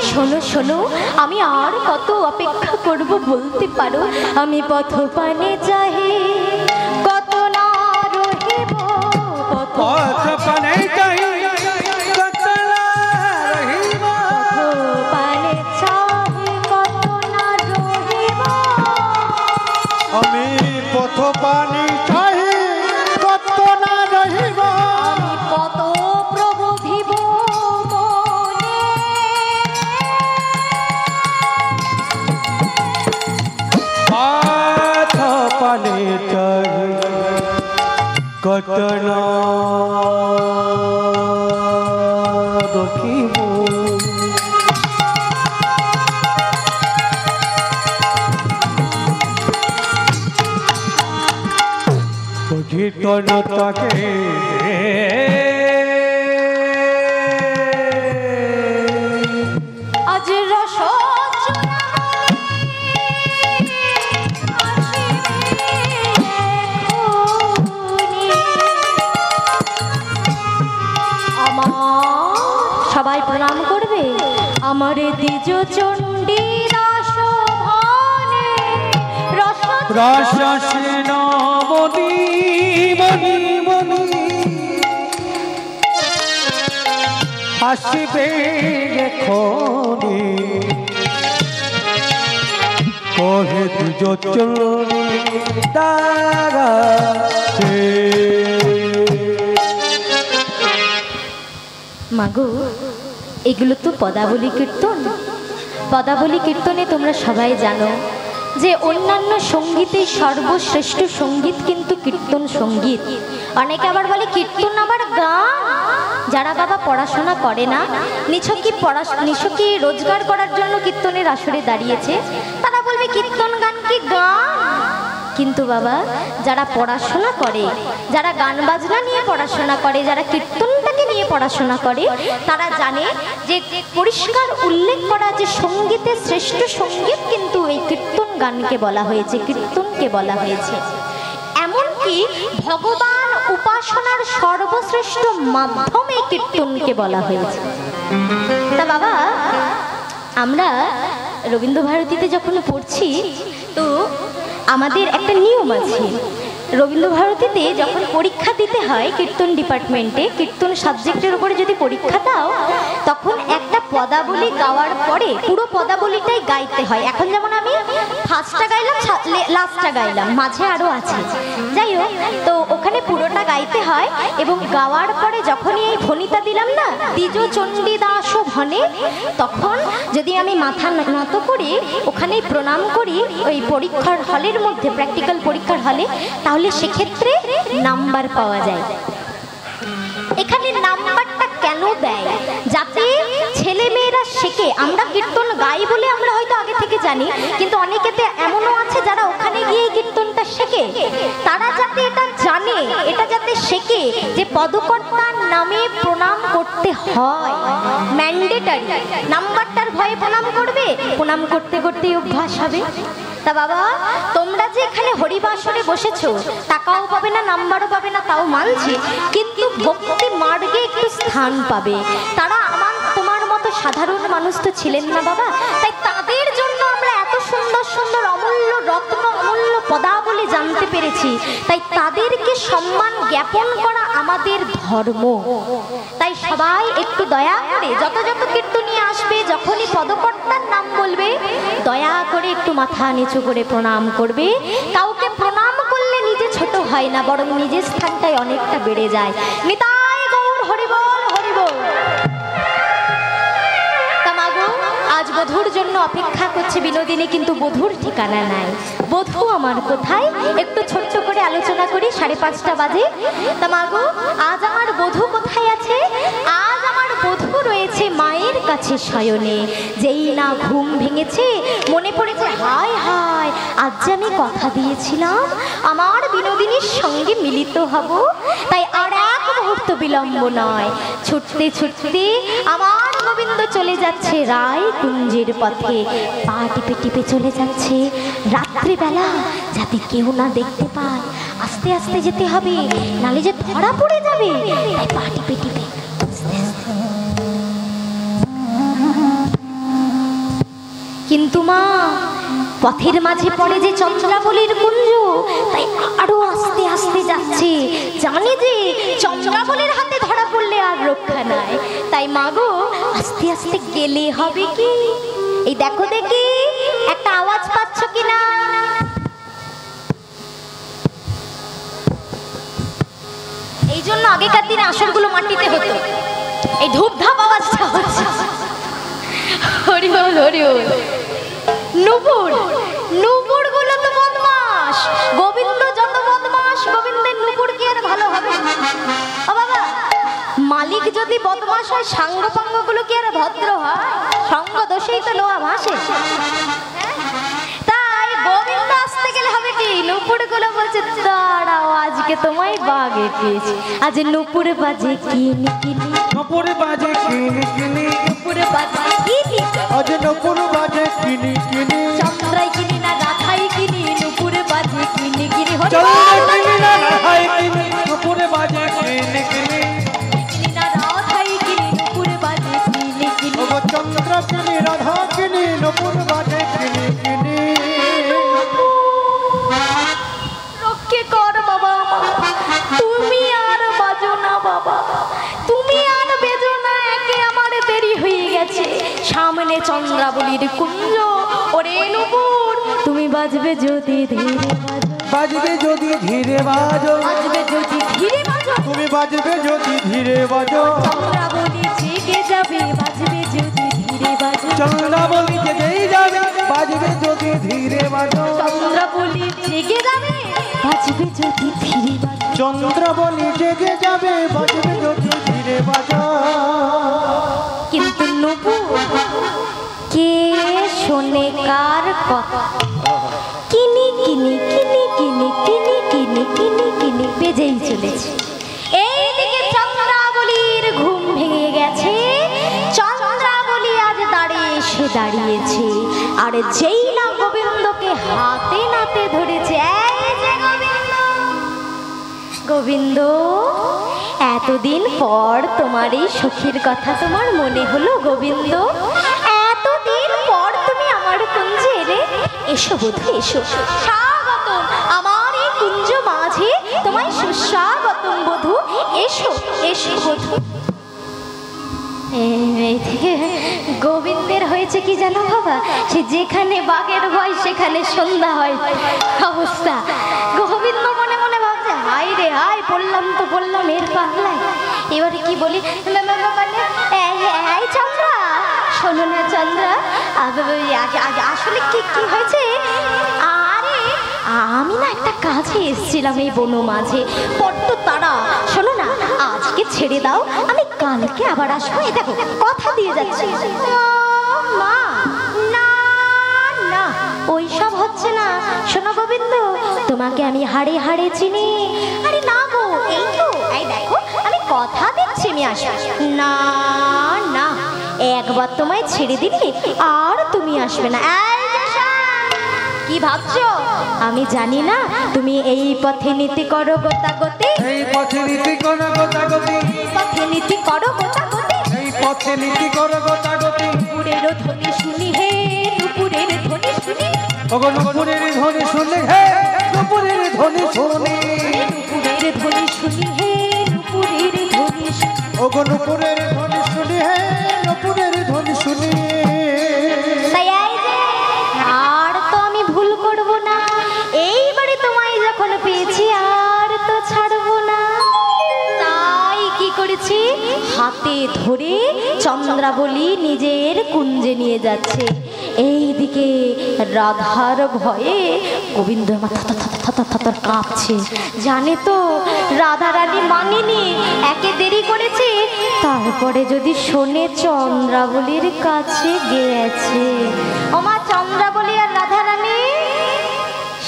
শোনো শোনো, আমি আর কত অপেক্ষা করব বলতে পারো? আমি পথপানে চাহে কত না রহিব, পথপানে চাহি কত না রহিব, পথপানে চাহে কত না রহিব, আমি পথপানে চাহি কত না রহিব, আমি কত প্রবোধিব মনে, পথপানে চাহি কত না রহিব, কঠিনতাকে আজ রস সবাই প্রণাম করবে। আমার দ্বিজ চণ্ডী রাসভানে রাসসেন মণি মণি মণি আসিবে এখনি, কহে দুজ চণ্ডী তারা মাগো, এগুলো তো পদাবলী কীর্তন। পদাবলী কীর্তনে তোমরা সবাই জানো যে অন্যান্য সঙ্গীতের সর্বশ্রেষ্ঠ সঙ্গীত কিন্তু কীর্তন সঙ্গীত। অনেকে আবার বলে কীর্তন আবার গান। যারা বাবা পড়াশোনা করে না, নিছকই রোজগার করার জন্য কীর্তনের আসরে দাঁড়িয়েছে, তারা বলবে কীর্তন গান কি গান? কিন্তু বাবা যারা পড়াশোনা করে, যারা গান বাজনা নিয়ে পড়াশোনা করে, যারা কীর্তনটাকে নিয়ে পড়াশোনা করে, তারা জানে যে পরিষ্কার উল্লেখ করা যে সঙ্গীতের শ্রেষ্ঠ সঙ্গীত কিন্তু এই কীর্তন গানকে বলা হয়েছে, কীর্তনকে বলা হয়েছে। এমনকি ভগবান উপাসনার সর্বশ্রেষ্ঠ মাধ্যম এই কীর্তনকে বলা হয়েছে। তা বাবা আমরা রবীন্দ্রভারতীতে যখন পড়ছি তো আমাদের একটা নিয়ম আছে। রবীন্দ্রভারতীতে যখন পরীক্ষা দিতে হয় কীর্তন ডিপার্টমেন্টে, কীর্তন সাবজেক্টের উপরে যদি পরীক্ষা দাও, তখন একটা পদাবলী গাওয়ার পরে পুরো পদাবলীটাই গাইতে হয়। এখন যেমন আমি ফার্স্টটা গাইলাম, লাস্টটা গাইলাম, মাঝে আরও আছে, যাই হোক, তো ওখানে পুরোটা গাইতে হয়। এবং গাওয়ার পরে যখনই এই ধ্বনিটা দিলাম না, দ্বিজ চণ্ডী দাস ভনে, তখন যদি আমি মাথা নত করি, ওখানেই প্রণাম করি ওই পরীক্ষার হলের মধ্যে, প্র্যাকটিক্যাল পরীক্ষার হলে, তাহলে সেক্ষেত্রে নাম্বার পাওয়া যায়। এখানে নাম্বারটা কেন দেয়? যাতে ছেলে মেয়েরা শেখে। আমরা কীর্তন গাই বলে আমরা হয়তো আগে থেকে জানি, কিন্তু অনেকেতে এমনও আছে যারা ওখানে গিয়ে কীর্তনটা শেখে। তারা যাতে এটা জানে, এটা যাতে শেখে যে পদকর্তার নামে প্রণাম করতে হয়, ম্যান্ডেটারি। নাম্বারটার ভয়ে প্রণাম করবে, প্রণাম করতে করতে অভ্যাস হবে। তা বাবা তোমরা যে এখানে হরিবাসরে বসেছো, টাকাও পাবে না, নাম্বারও পাবে না, তাও মানছি, কিন্তু ভক্তি মার্গে একটু স্থান পাবে। তারা আমার তোমার মতো সাধারণ মানুষ তো ছিলেন না বাবা, তাই তাদের জন্য আমরা এত সুন্দর সুন্দর অমূল্য রত্ন, অমূল্য পদাবলী জানতে পেরেছি। তাই তাদেরকে সম্মান জ্ঞাপন করা আমাদের ধর্ম। তাই সবাই একটু দয়া করে যত যত কীর্তনীয় আসবে, যখনই পদকর্তার নাম বলবে, দয়া করে একটু মাথা নিচু করে প্রণাম করবে। কাউকে প্রণাম করলে নিজে ছোট হয় না, বরং নিজের স্থানটাই অনেকটা বেড়ে যায়। নিতাই গৌর হরিবল হরিবল। তামাগো আজ বধূর জন্য অপেক্ষা করছে বিনোদিনী, কিন্তু বধূর ঠিকানা নাই। বধূ আমার কোথায় একটু ছোট্ট করে আলোচনা করি, 5:30 বাজে। তামাগো আজ আমার বধূ কোথায় আছে? আজ আমার বধূ রয়েছে মায়ের কাছে শয়নে। যেই না ঘুম ভেঙেছে মনে পড়েছে, হায় হায় আজ যে আমি কথা দিয়েছিলাম আমার বিনোদিনীর সঙ্গে মিলিত হব। তাই আর এক মুহূর্ত বিলম্ব নয়। ছুটতে ছুটতে আমার গোবিন্দ চলে যাচ্ছে রায় কুঞ্জের পথে। পা টিপে টিপে চলে যাচ্ছে রাত্রিবেলা, যাতে কেউ না দেখতে পায়। আস্তে আস্তে যেতে হবে, নালে যে ধরা পড়ে যাবে। তাই পা টিপে টিপে কিন্তু মা, পথের মাঝে পড়ে যে চন্দ্রাবলীর কুঞ্জ, তাই আরো আস্তে আস্তে যাচ্ছে। জানি যে চন্দ্রাবলীর হাতে ধরা পড়লে আর রক্ষা নাই। তাই মা গো, আস্তে আস্তে গেলে হবে কি? এই দেখো দেখি একটা আওয়াজ পাচ্ছ কিনা? এই জন্য আগেকার দিনে আসরগুলো মাটিতে হতো। এই ধূপধাপ আওয়াজটা হচ্ছে। হরি বল হরি বল। নুপুর, নুপুর গুলো তো বদমাস। গোবিন্দ যত বদমাস, গোবিন্দের নুপুর কি আর ভালো হবে? ও বাবা, মালিক যদি বদমাস হয়, সাঙ্গ পাঙ্গ গুলো কি আর ভদ্র হয়? সঙ্গ দোষেই তো লোহা ভাসে। তাই গোবিন্দ আসতে গেলে হবে কি? নুপুর গুলো বলছে দাঁড়াও, আজকে তোমায় বাগে পেয়েছি। আজ নুপুর বাজে কিনি কিনি, নুপুর বাজে কিনি কিনি, নুপুর বাজে কিনি, আজ নুপুর বাজে কিনি কিনি, চন্দ্রাই কিনি না রাধাই কিনি, নুপুর বাজে কিনি কিনি। চন্দ্র কিনি না রাধাই কিনি, নুপুর বাজে কিনি কিনি, কিনি না রাধাই কিনি, নুপুর বাজে কিনি কিনি। ও চন্দ্র কিনি রাধা কিনি, নুপুর বাজে কিনি কিনি। রক্ষে কর বাবা, তুমি আর বাজো না বাবা, তুমি আর বেজো না। একে আমার দেরি হয়ে গেছে। সামনে চন্দ্রাবলীর কুঞ্জ। ওরে নুপুর, তুমি বাজবে যদি ধীরে বাজো, বাজবে যদি ধীরে বাজো, বাজবে যদি ধীরে বাজো, তুমি বাজবে যদি ধীরে বাজো, চন্দ্রাবলী জেগে যাবে, বাজবে যদি ধীরে বাজো, চন্দ্রাবলী জেগেই যাবে, বাজবে যদি ধীরে বাজো, চন্দ্রাবলী জেগে যাবে, বাজবে যদি ধীরে বাজো, চন্দ্রাবলী জেগে যাবে, বাজবে যদি ধীরে বাজো। কিন্তু নুপুর কে শোনে কার কথা? কিনি কিনি কিনি কিনি কিনি কিনি কিনি কিনি বেজেই চলেছে। এইদিকে চন্দ্রাবলীর ঘুম ভেঙে গেছে। চন্দ্রাবলী আজ দাঁড়িয়ে এসে দাঁড়িয়েছে। আর যেই না গোবিন্দকে হাতে নাতে ধরেছে, এই যে গোবিন্দ, গোবিন্দ, এতদিন পর তোমার এই সখীর কথা তোমার মনে হলো গোবিন্দ? এতদিন পর তুমি আমার কুঞ্জে এলে। এসো বধূ এসো, স্বাগতম আমার এই কুঞ্জ মাঝে, তোমায় সুস্বাগতম বধূ। এসো এসো বধূ। গোবিন্দের হয়েছে কি জানো বাবা? সে যেখানে বাঘের ভয় সেখানে সন্ধ্যা হয় অবস্থা। গোবিন্দ মনে মনে ভাবছে, হাই রে হাই, পড়লাম তো পড়লাম এর পাল্লায়। এবারে কি বলি, এই চন্দ্রা, শোনো না চন্দ্রা, আসলে কি কি হয়েছে? আরে আমি না একটা কাজে এসেছিলাম এই বন মাঝে, বড্ড তারা। শোনো না, আজকে ছেড়ে দাও, আমি কালকে আবার আসবো। এই দেখো কথা দিয়ে যাচ্ছি। মা না না, ওইসব হচ্ছে না। শোনো গোবিন্দ, তোমাকে আমি হাড়ে হাড়ে চিনি। আরে না গো, এই তো, এই দেখো আমি কথা দিচ্ছি আমি আসবো। না না, একবার তোমায় ছেড়ে দিলে আর তুমি আসবে না। কি ভাবছো? আমি জানি না তুমি এই পথে নীতি করো গোতাগতি, এই পথে নীতি করো গোতাগতি, পথে নীতি করো গোতাগতি, এই পথে নীতি করো গোতাগতি। নুপুরের ধ্বনি শুনি হে, নুপুরের ধ্বনি শুনি, ওগো নুপুরের ধ্বনি শুনি হে, নুপুরের ধ্বনি শুনি, নুপুরের ধ্বনি শুনি হে, নুপুরের ধ্বনি শুনি, ওগো নুপুরের ধ্বনি শুনি হে, নুপুরের ধ্বনি শুনি। তাই এই যে আর তো আমি ভুল করব না। এইবারে তোমায় যখন পেয়েছি আর তো ছাড়বো না। তাই কি করেছি, হাতে ধরে চন্দ্রাবলী নিজের কুঞ্জে নিয়ে যাচ্ছে। এইদিকে রাধার ভয়ে গোবিন্দ থর কাঁপছে। জানে তো রাধা রানী মানেনি, একে দেরি করেছে, তারপরে যদি শোনে চন্দ্রাবলীর কাছে গেছে। আমার চন্দ্রাবলী আর রাধা রানী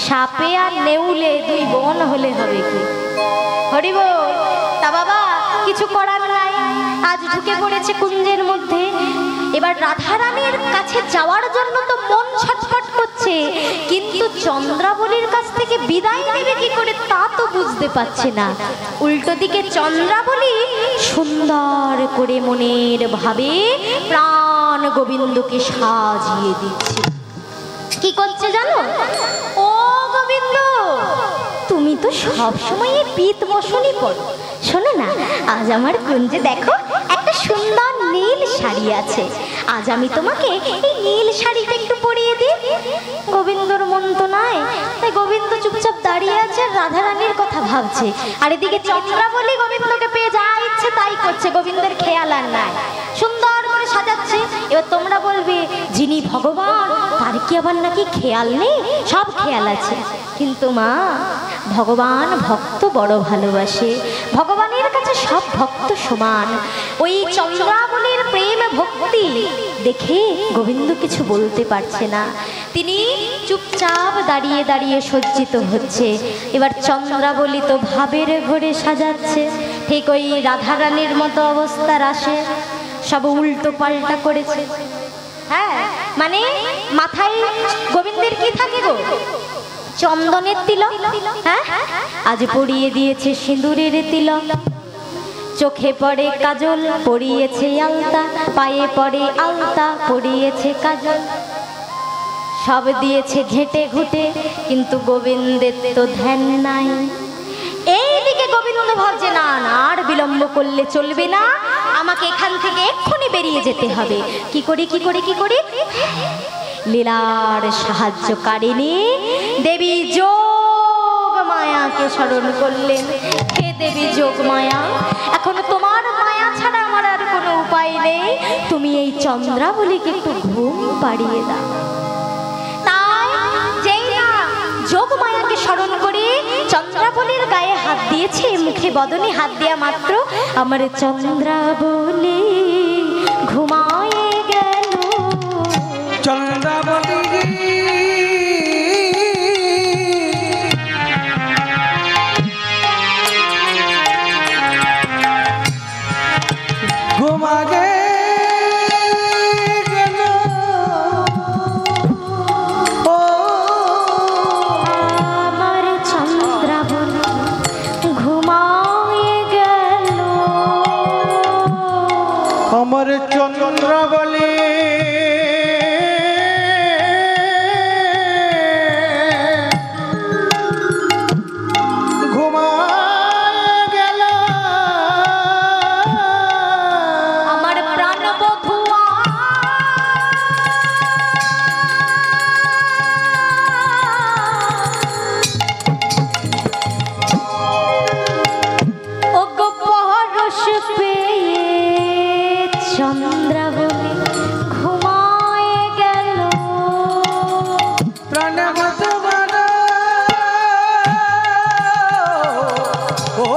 সাপে আর নেউলে দুই বোন হলে হবে কি? হরি বল। তা বাবা কিছু করার নাই, আজ ঢুকে পড়েছে কুঞ্জের মধ্যে। এবার রাধারানীর কাছে যাওয়ার জন্য তো মন ছটফট করছে, কিন্তু চন্দ্রাবলীর কাছ থেকে বিদায় নেবে কি করে তা তো বুঝতে পারছে না। উল্টো দিকে চন্দ্রাবলী সুন্দর করে মনের ভাবে প্রাণ গোবিন্দকে সাজিয়ে দিচ্ছে। কি করছে জানো? ও গোবিন্দ, তুমি তো সব সময় পিত বসনই পড়ো। শোনো না, আজ আমার কুঞ্জে দেখো একটা সুন্দর নীল শাড়ি আছে, আজ আমি তোমাকে এই নীল শাড়িটা একটু পরিয়ে দিই। গোবিন্দর মন তো নাই, তাই গোবিন্দ চুপচাপ দাঁড়িয়ে আছে আর রাধারানীর কথা ভাবছে। আর এদিকে চন্দ্রাবলী গোবিন্দকে পেয়ে যা ইচ্ছে তাই করছে, গোবিন্দের খেয়াল আর নাই, সুন্দর করে সাজাচ্ছে। এবার তোমরা বলবে যিনি ভগবান তার কি আবার নাকি খেয়াল নেই? সব খেয়াল আছে, কিন্তু মা ভগবান ভক্ত বড় ভালোবাসে, ভগবানের কাছে সব ভক্ত সমান। ওই চন্দ্রাবলীর প্রেম ভক্তি দেখে গোবিন্দ কিছু বলতে পারছে না, তিনি চুপচাপ দাঁড়িয়ে দাঁড়িয়ে সজ্জিত হচ্ছে। এবার চন্দ্রাবলী তো ভাবের ঘরে সাজাচ্ছে, ঠিক ওই রাধারানীর মতো অবস্থার আসে, সব উল্টো পাল্টা করেছে। হ্যাঁ, মানে মাথায় গোবিন্দের কি থাকে গো? চন্দনের তিলক। হ্যাঁ, আজ পরিয়ে দিয়েছে সিঁদুরের তিলক, চোখে পড়ে কাজল, পরিয়েছে আলতা, পায়ে পড়ে আলতা, পরিয়েছে কাজল, সব দিয়েছে ঘেটে ঘুটে, কিন্তু গোবিন্দের তো ধ্যান নাই। এইদিকে গোবিন্দ ভাবছে না না, আর বিলম্ব করলে চলবে না, আমাকে এখান থেকে এক্ষুনি বেরিয়ে যেতে হবে। কি করি কি করি কি করি? লীলার সাহায্যকারিণী দেবী যোগ মায়াকে স্মরণ করলেন। হে দেবী যোগ মায়া, এখন তোমার মায়া ছাড়া আমার আর কোনো উপায় নেই, তুমি এই চন্দ্রাবলীকে একটু ঘুম পাড়িয়ে দাও। তাই যেই না যোগ মায়াকে স্মরণ করে চন্দ্রাবলীর গায়ে হাত দিয়েছে, মুখে বদনে হাত দেয়া মাত্র আমার চন্দ্রাবলী ঘুমায়ে গেল। চন্দ্রাবলী ঘুমাগে গেল, ও আমার চন্দ্রাবলী ঘুমায়ে গেল। আমার চন্দ্রাবলী ঘুমায়ে গেল, আমার প্রাণ বধুয়া ও গো পরশ পেয়ে চন্দ্রাবলী ঘুমায়ে গেল। প্রাণ মতবান ও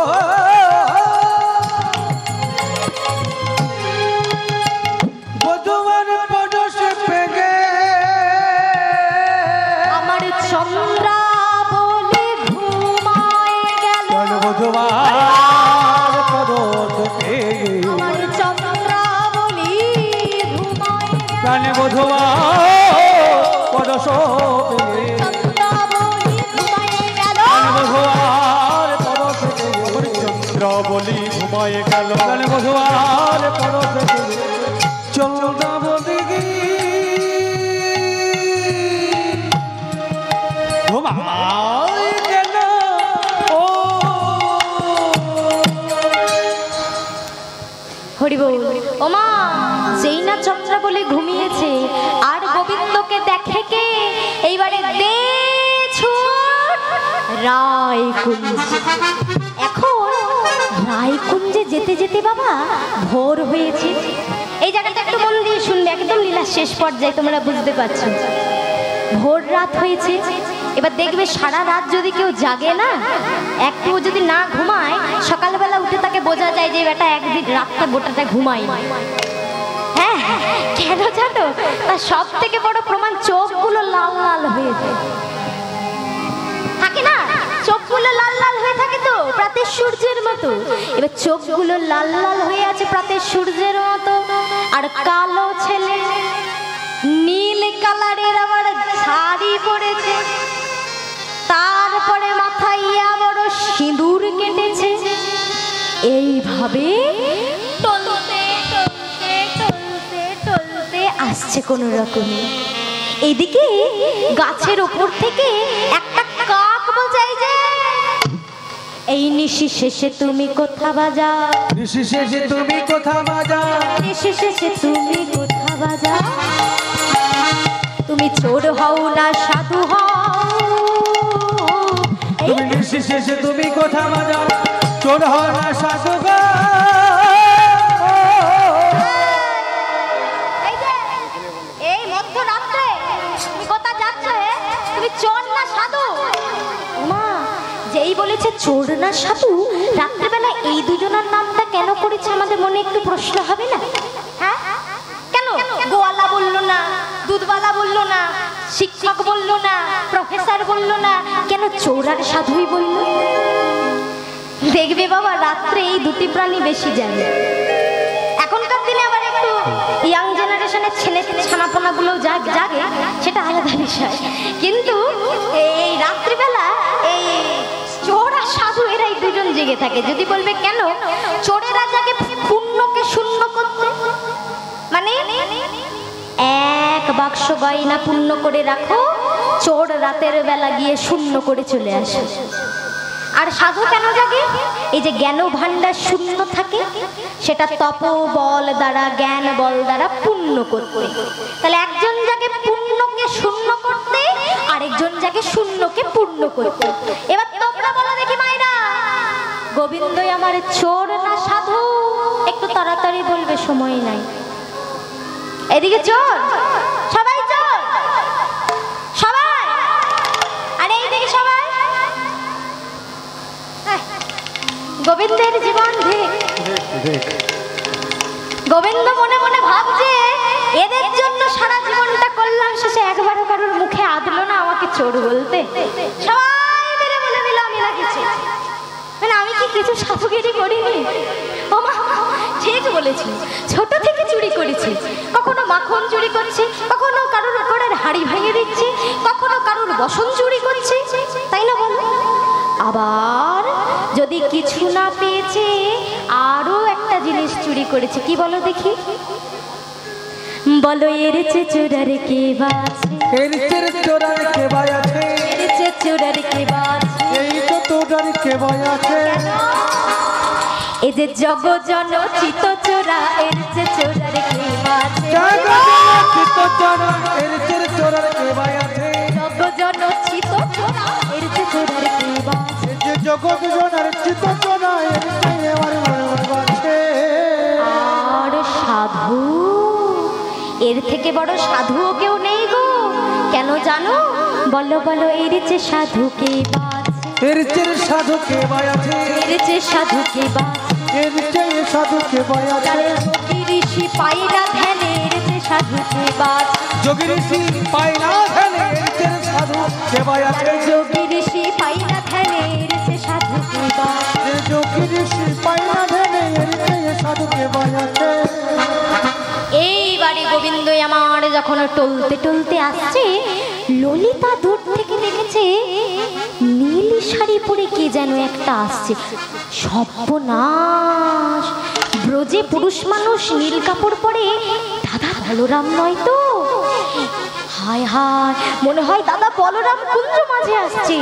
বধুয়ার পরশ পেগে আমার চন্দ্রাবলী ঘুমায়ে গেল। বধুয়ার পরশ পেগে আমার চন্দ্রাবলী ঘুমায়ে গেল। প্রাণ বধুয়া পরশ পেগে চন্দ্রাবলী ঘুমায়ে গেল। বধুয়ার পরশ পেগে চন্দ্রাবলী ঘুমায়ে গেল, প্রাণ বধুয়ার পরশ পেগে চন্দ্রাবলী ঘুমায়ে গেল। ও হরিবল। ওমা, যেই না চন্দ্রাবলী ঘুমিয়েছে আর গোবিন্দকে দেখে কে, এইবারে দে ছুট রায়কুঞ্জ। এখন রায়কুঞ্জে যেতে যেতে বাবা ভোর হয়েছে। এই জায়গাটা একটু মন দিয়ে শুনলে একদম লীলার শেষ পর্যায়ে তোমরা বুঝতে পারছো। ভোর রাত হয়েছে, এবার দেখবে সারা রাত যদি কেউ জাগে না, একটু যদি না ঘুমায়, সকালবেলা উঠে তাকে বোঝা যায় যে বেটা একদিন রাতটা গোটাটা ঘুমায়। হ্যাঁ, কেন জানো? তার সব থেকে বড় প্রমাণ চোখগুলো লাল লাল হয়ে যায় থাকে না, চোখগুলো লাল লাল হয়ে থাকে তো প্রাতে সূর্যের মতো, এবার চোখগুলো লাল লাল হয়ে আছে প্রাতের সূর্যের মতো, আর কালো ছেলে নীল কালারের আবার শাড়ি পরেছে, তারপরে মাথায় ইয়া বড় সিঁদুর কেটেছে। এইভাবে টলতে টলতে টলতে টলতে আসছে কোন রকমে। এদিকে গাছের ওপর থেকে একটা কাক বলছে, যে এই নিশি শেষে তুমি কোথা বাজা, নিশি শেষে তুমি কোথা বাজা, নিশি শেষে তুমি কোথা বাজা, তুমি চোর হও না সাধু হও, তুমি নিশি শেষে তুমি কোথা বাজা, চোর হও না সাধু গো। এই মধ্যরাত্রে তুমি কোথা যাচ্ছ? তুমি চোর না সাধু? মা যেই বলেছে চোর না সাধু, রাত্রেবেলা এই দুজনের নামটা কেন করেছে আমাদের মনে একটু প্রশ্ন হবে না? হ্যাঁ কেন? গোয়ালা বললো না, দুধওয়ালা বললো না, শিক্ষক বললো না, প্রফেসর বললো না, কেন চোর আর সাধুই বললো? দেখবে বাবা, রাত্রে এই দুটি প্রাণী বেশি জানে। এখনকার দিনে আবার একটু ইয়াং জেনারেশনের ছেলে ছানাপোনাগুলো জাগে, সেটা আলাদা বিষয়, কিন্তু এই রাত্রিবেলা এই চোর আর সাধু এরাই দুজন জেগে থাকে। যদি বলবে কেন, চোরেরা জাগে পুণ্যকে শূন্য করতে, মানে এক বাক্স গয়না পূর্ণ করে রাখো, চোর রাতের বেলা গিয়ে শূন্য করে চলে আসে। আর সাধু কেন জাগে? এই যে জ্ঞান ভাণ্ডার শূন্য থাকে, সেটা তপ বল দ্বারা, জ্ঞান বল দ্বারা পূর্ণ করতে। তাহলে একজন জাগে পূর্ণকে শূন্য করতে, আরেকজন জাগে শূন্যকে পূর্ণ করতে। এবার তোমরা বলো দেখি মায়েরা, গোবিন্দই আমার চোর না সাধু? একটু তাড়াতাড়ি বলবে, সময় নাই। এদিকে চোর, সবাই চোর, সবাই, আরে এইদিকে সবাই। গোবিন্দের জীবন ঠিক। গোবিন্দ মনে মনে ভাবছে, এদের জন্য সারা জীবনটা করলাম, শেষে একবারও কারোর মুখে আদলো না আমাকে চোর বলতে। সবাই মেরে বলে দিল আমি না কিছু, মানে আমি কি কিছু সাধুগিরি করিনি? ও মা ঠিক বলেছি, ছোট থেকে চুরি করেছি, কখনো মাখন চুরি করছি, কখনো কারোর উপরের হাড়ি ভেঙে দিচ্ছি, কখনো কারোর বসন চুরি করছি, তাই না বলো? আবার যদি কিছু না পেয়েছে, আরো একটা জিনিস চুরি করেছে। কি বলো দেখি? বলো এর চে চোরার কে বাছে, এর চের চোরার কে ভাই আছে, এর চে চোরার কে বাছে, এই তো তোরার কে ভাই আছে। এই যে জগজন চিত চোরা, এর চে চোরার কে বাছে, জগজন চিত চোরা, এর চের চোরার কে ভাই আছে, জগজন চিত চোরা, এর চে চোরার কে বাছে, যে জগৎ জনার চিত চোরা, এর চেয়ে আমার মনে বাছে। আর সাধু, এর থেকে বড় সাধুও কেউ নেই গো। কেন জানো? বলো বলো, এর চে সাধুকে বাছে, এর চের সাধু কে ভাই আছে, এর চে সাধুকে বাছে, এর চেয়ে সাধু কে ভাই আছে। যার যোগী ঋষি পাই না ধ্যানে, এর চে সাধুকে বাছে, যোগী ঋষি পাই না ধ্যানে, এর চের সাধু কে ভাই আছে, যার যোগী ঋষি পাই না ধ্যানে, এর চে সাধুকে বাছে। যোগী ঋষি পাই না ধ্যানে, এর চেয়ে সাধু কে ভাই আছে। এইবারে গোবিন্দ আমার যখন টলতে টলতে আসছে, ললিতা দূর থেকে দেখেছে নীল শাড়ি পরে কে যেন একটা আসছে। সর্বনাশ, ব্রজে পুরুষ মানুষ নীল কাপড় পরে দাদা বলরাম নয় তো? হায় হায়, মনে হয় দাদা বলরাম কুঞ্জ মাঝে আসছে,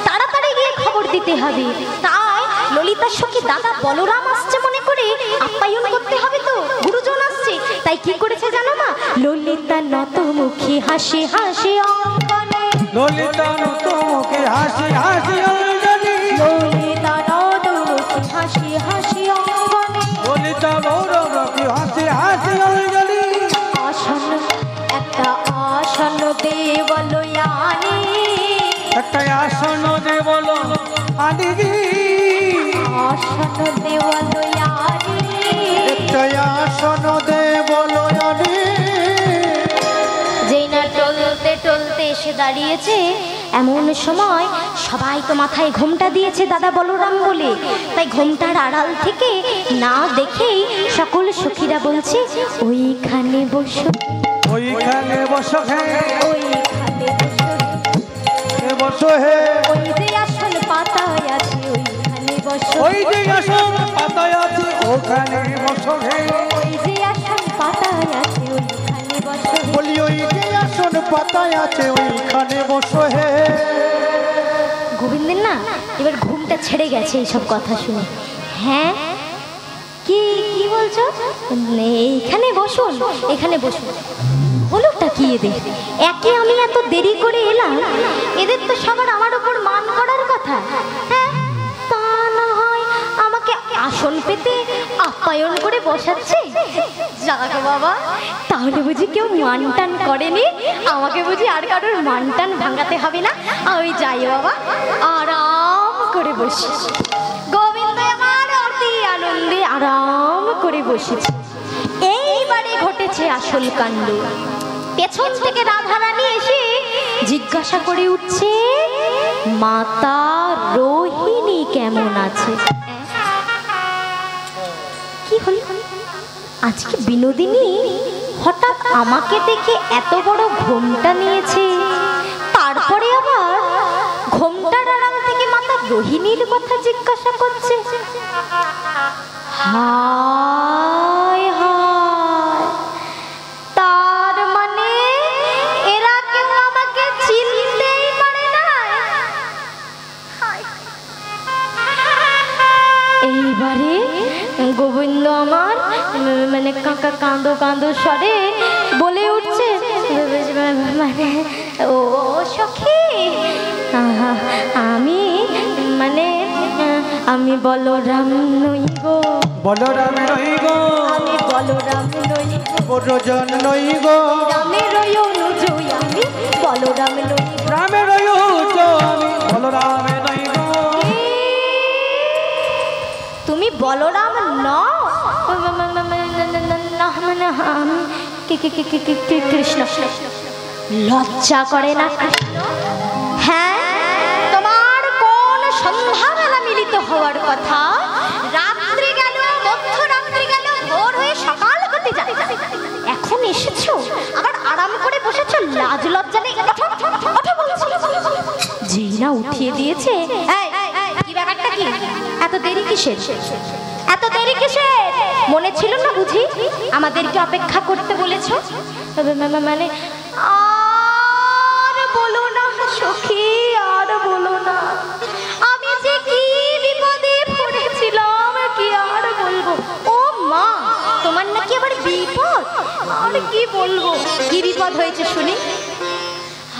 তাড়াতাড়ি গিয়ে খবর দিতে হবে। তাই ললিতার সঙ্গে দাদা বলরাম আসছে মনে করে আপ্যায়ন করতে হবে, তো গুরুজন আসছে। তাই কি করেছে জানো মা? ললিতা নত মুখে হাসি হাসি অঙ্গনে, ললিতা নত মুখে হাসি হাসি অঞ্জলি, ললিতা নত মুখে হাসি হাসি অঙ্গনে, ললিতা মুখে হাসি হাসি অঞ্জলি। আসন একটা আসন দেবলয়ানি, একটা আসন দে বলো আনি, আসন দেবলয়ানি, একটা আসন দে বলো আনি। যেই না টলতে টলতে এসে দাঁড়িয়েছে, এমন সময় সবাই তো মাথায় ঘোমটা দিয়েছে দাদা বলরাম বলে, তাই ঘোমটার আড়াল থেকে না দেখেই সকল সখীরা বলছে ওইখানে বসো, ওইখানে বসো হে, ওইখানে বসো হে, ওই যে আসল পাতায় আছে ওইখানে বসো, ওই যে আসল পাতায় আছে ওখানে বসো হে, ওই যে আসল পাতায় আছে ওইখানে বসো, বলি ওই যে আসল পাতায় আছে ওইখানে বসো হে। গোবিন্দের না এবার ঘুমটা ছেড়ে গেছে এইসব কথা শুনে। হ্যাঁ কি কি বলছো? এইখানে বসুন, এখানে বসুন। হলোটা কি এদের? একে আমি এত দেরি করে এলাম, এদের তো সবার আমার উপর মান করার কথা। হ্যাঁ তা না হয় আমাকে আসন পেতে আপ্যায়ন করে বসাচ্ছে। যাক বাবা, তাহলে বুঝি কেউ মান টান করেনি, আমাকে বুঝি আর কারোর মান টান ভাঙাতে হবে না। আমি যাই বাবা, আরাম করে বসি। গোবিন্দ আমার অতি আনন্দে আরাম করে বসেছে। এইবারে ঘটেছে আসল কাণ্ড। পেছন থেকে রাধারানী এসে জিজ্ঞাসা করে উঠছে মাতা রোহিণী কেমন আছে? কি হল? আজকে বিনোদিনী হঠাৎ আমাকে দেখে এত বড় ঘোমটা নিয়েছে, তারপরে আবার ঘোমটার আড়াল থেকে মাতা রোহিণীর কথা জিজ্ঞাসা করছে। হায় হায়, তার মানে এরা কেউ আমাকে চিনতেই পারে না। এইবারে গোবিন্দ আমার মানে কাঁদো কাঁদো স্বরে বলে উঠছে মানে ও সখী, আমি মানে আমি বলরাম নই গো, বলরাম নই গো, আমি বলরাম নই গো, বড়জন নই গো, রামের অনুজ আমি বলরাম নই, রামের অনুজ আমি বলরাম নই গো। তুমি বলরাম নও? কৃষ্ণ লজ্জা করে না কৃষ্ণ? হ্যাঁ, তোমার কোন সন্ধ্যাবেলা মিলিত হওয়ার কথা, রাত্রি গেল, মধ্যরাত্রি গেল, ভোর হয়ে সকাল হতে যায়, এখন এসেছো আবার আরাম করে বসেছো, লাজ লজ্জা নেই? যেই না উঠিয়ে দিয়েছে, কি ব্যাপারটা কি? এত দেরি কিসের? এত দেরি কিসের? মনে ছিল না বুঝি আমাদেরকে অপেক্ষা করতে বলেছো? মানে আর বলো না সখী, আর বলো না, আমি যে কি বিপদে পড়েছিলাম, কি আর বলবো। ও মা, তোমার নাকি আবার বিপদ? আর কি বলবো, কি বিপদ হয়েছে শুনি?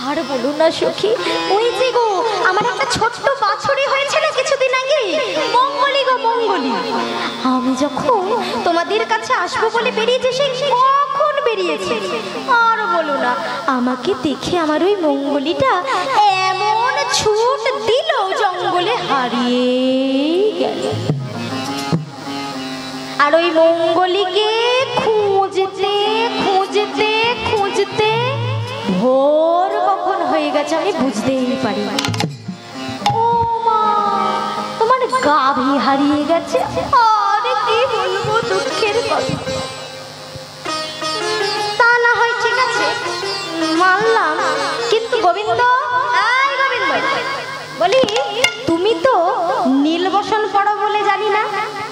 আর বলো না সখী, ওই যে গো আমার একটা ছোট্ট বাছুরি হয়েছে না কিছুদিন আগে, মঙ্গলি গো মঙ্গলি। আমি যখন তোমাদের কাছে আসবো বলে বেরিয়েছে, সেই কখন বেরিয়েছে। আর বলো না, আমাকে দেখে আমার ওই মঙ্গলিটা এমন ছুট দিল, জঙ্গলে হারিয়ে গেল। আর ওই মঙ্গলিকে খুঁজতে খুঁজতে খুঁজতে ভোর কখন হয়ে গেছে আমি বুঝতেই পারি। ও মা, তোমার গাভী হারিয়ে গেছে। আর কি বলবো, দুঃখের কথা। তা না হয় ঠিক আছে, মানলাম, কিন্তু গোবিন্দ, এই গোবিন্দ বলি, তুমি তো নীল বসন পড়ো বলে জানি না,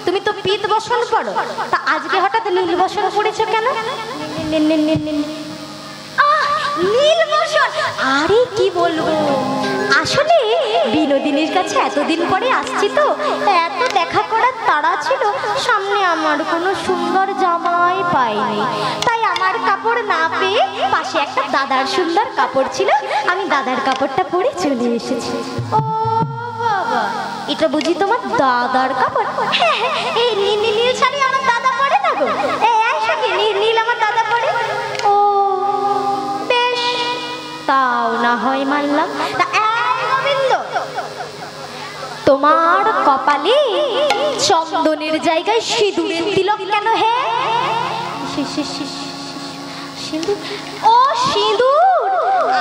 তুমি তো পিত বসন পড়ো, তা আজকে হঠাৎ নীল বসন পড়েছো কেন? নীলবসন? আরে কি বলবো, আসলে বিনোদিনীর কাছে এতদিন পরে আসছি তো, এত দেখা করার তাড়া ছিল, সামনে আমার কোনো সুন্দর জামাই পাইনি, তাই আমার কাপড় না পেয়ে পাশে একটা দাদার সুন্দর কাপড় ছিল, আমি দাদার কাপড়টা পরে চলে এসেছি। ও বাবা, এটা বুঝি তোমার দাদার কাপড়? হ্যাঁ, এই নীল শাড়ি আমার দাদা পরে না গো, নীল আমার দাদা পরে। ও তাও না হয় মানলাম। গোবিন্দ, তোমার কপালে চন্দনের জায়গায় সিঁদুরের তিলক কেন হে? সিঁদুর? ও সিঁদুর,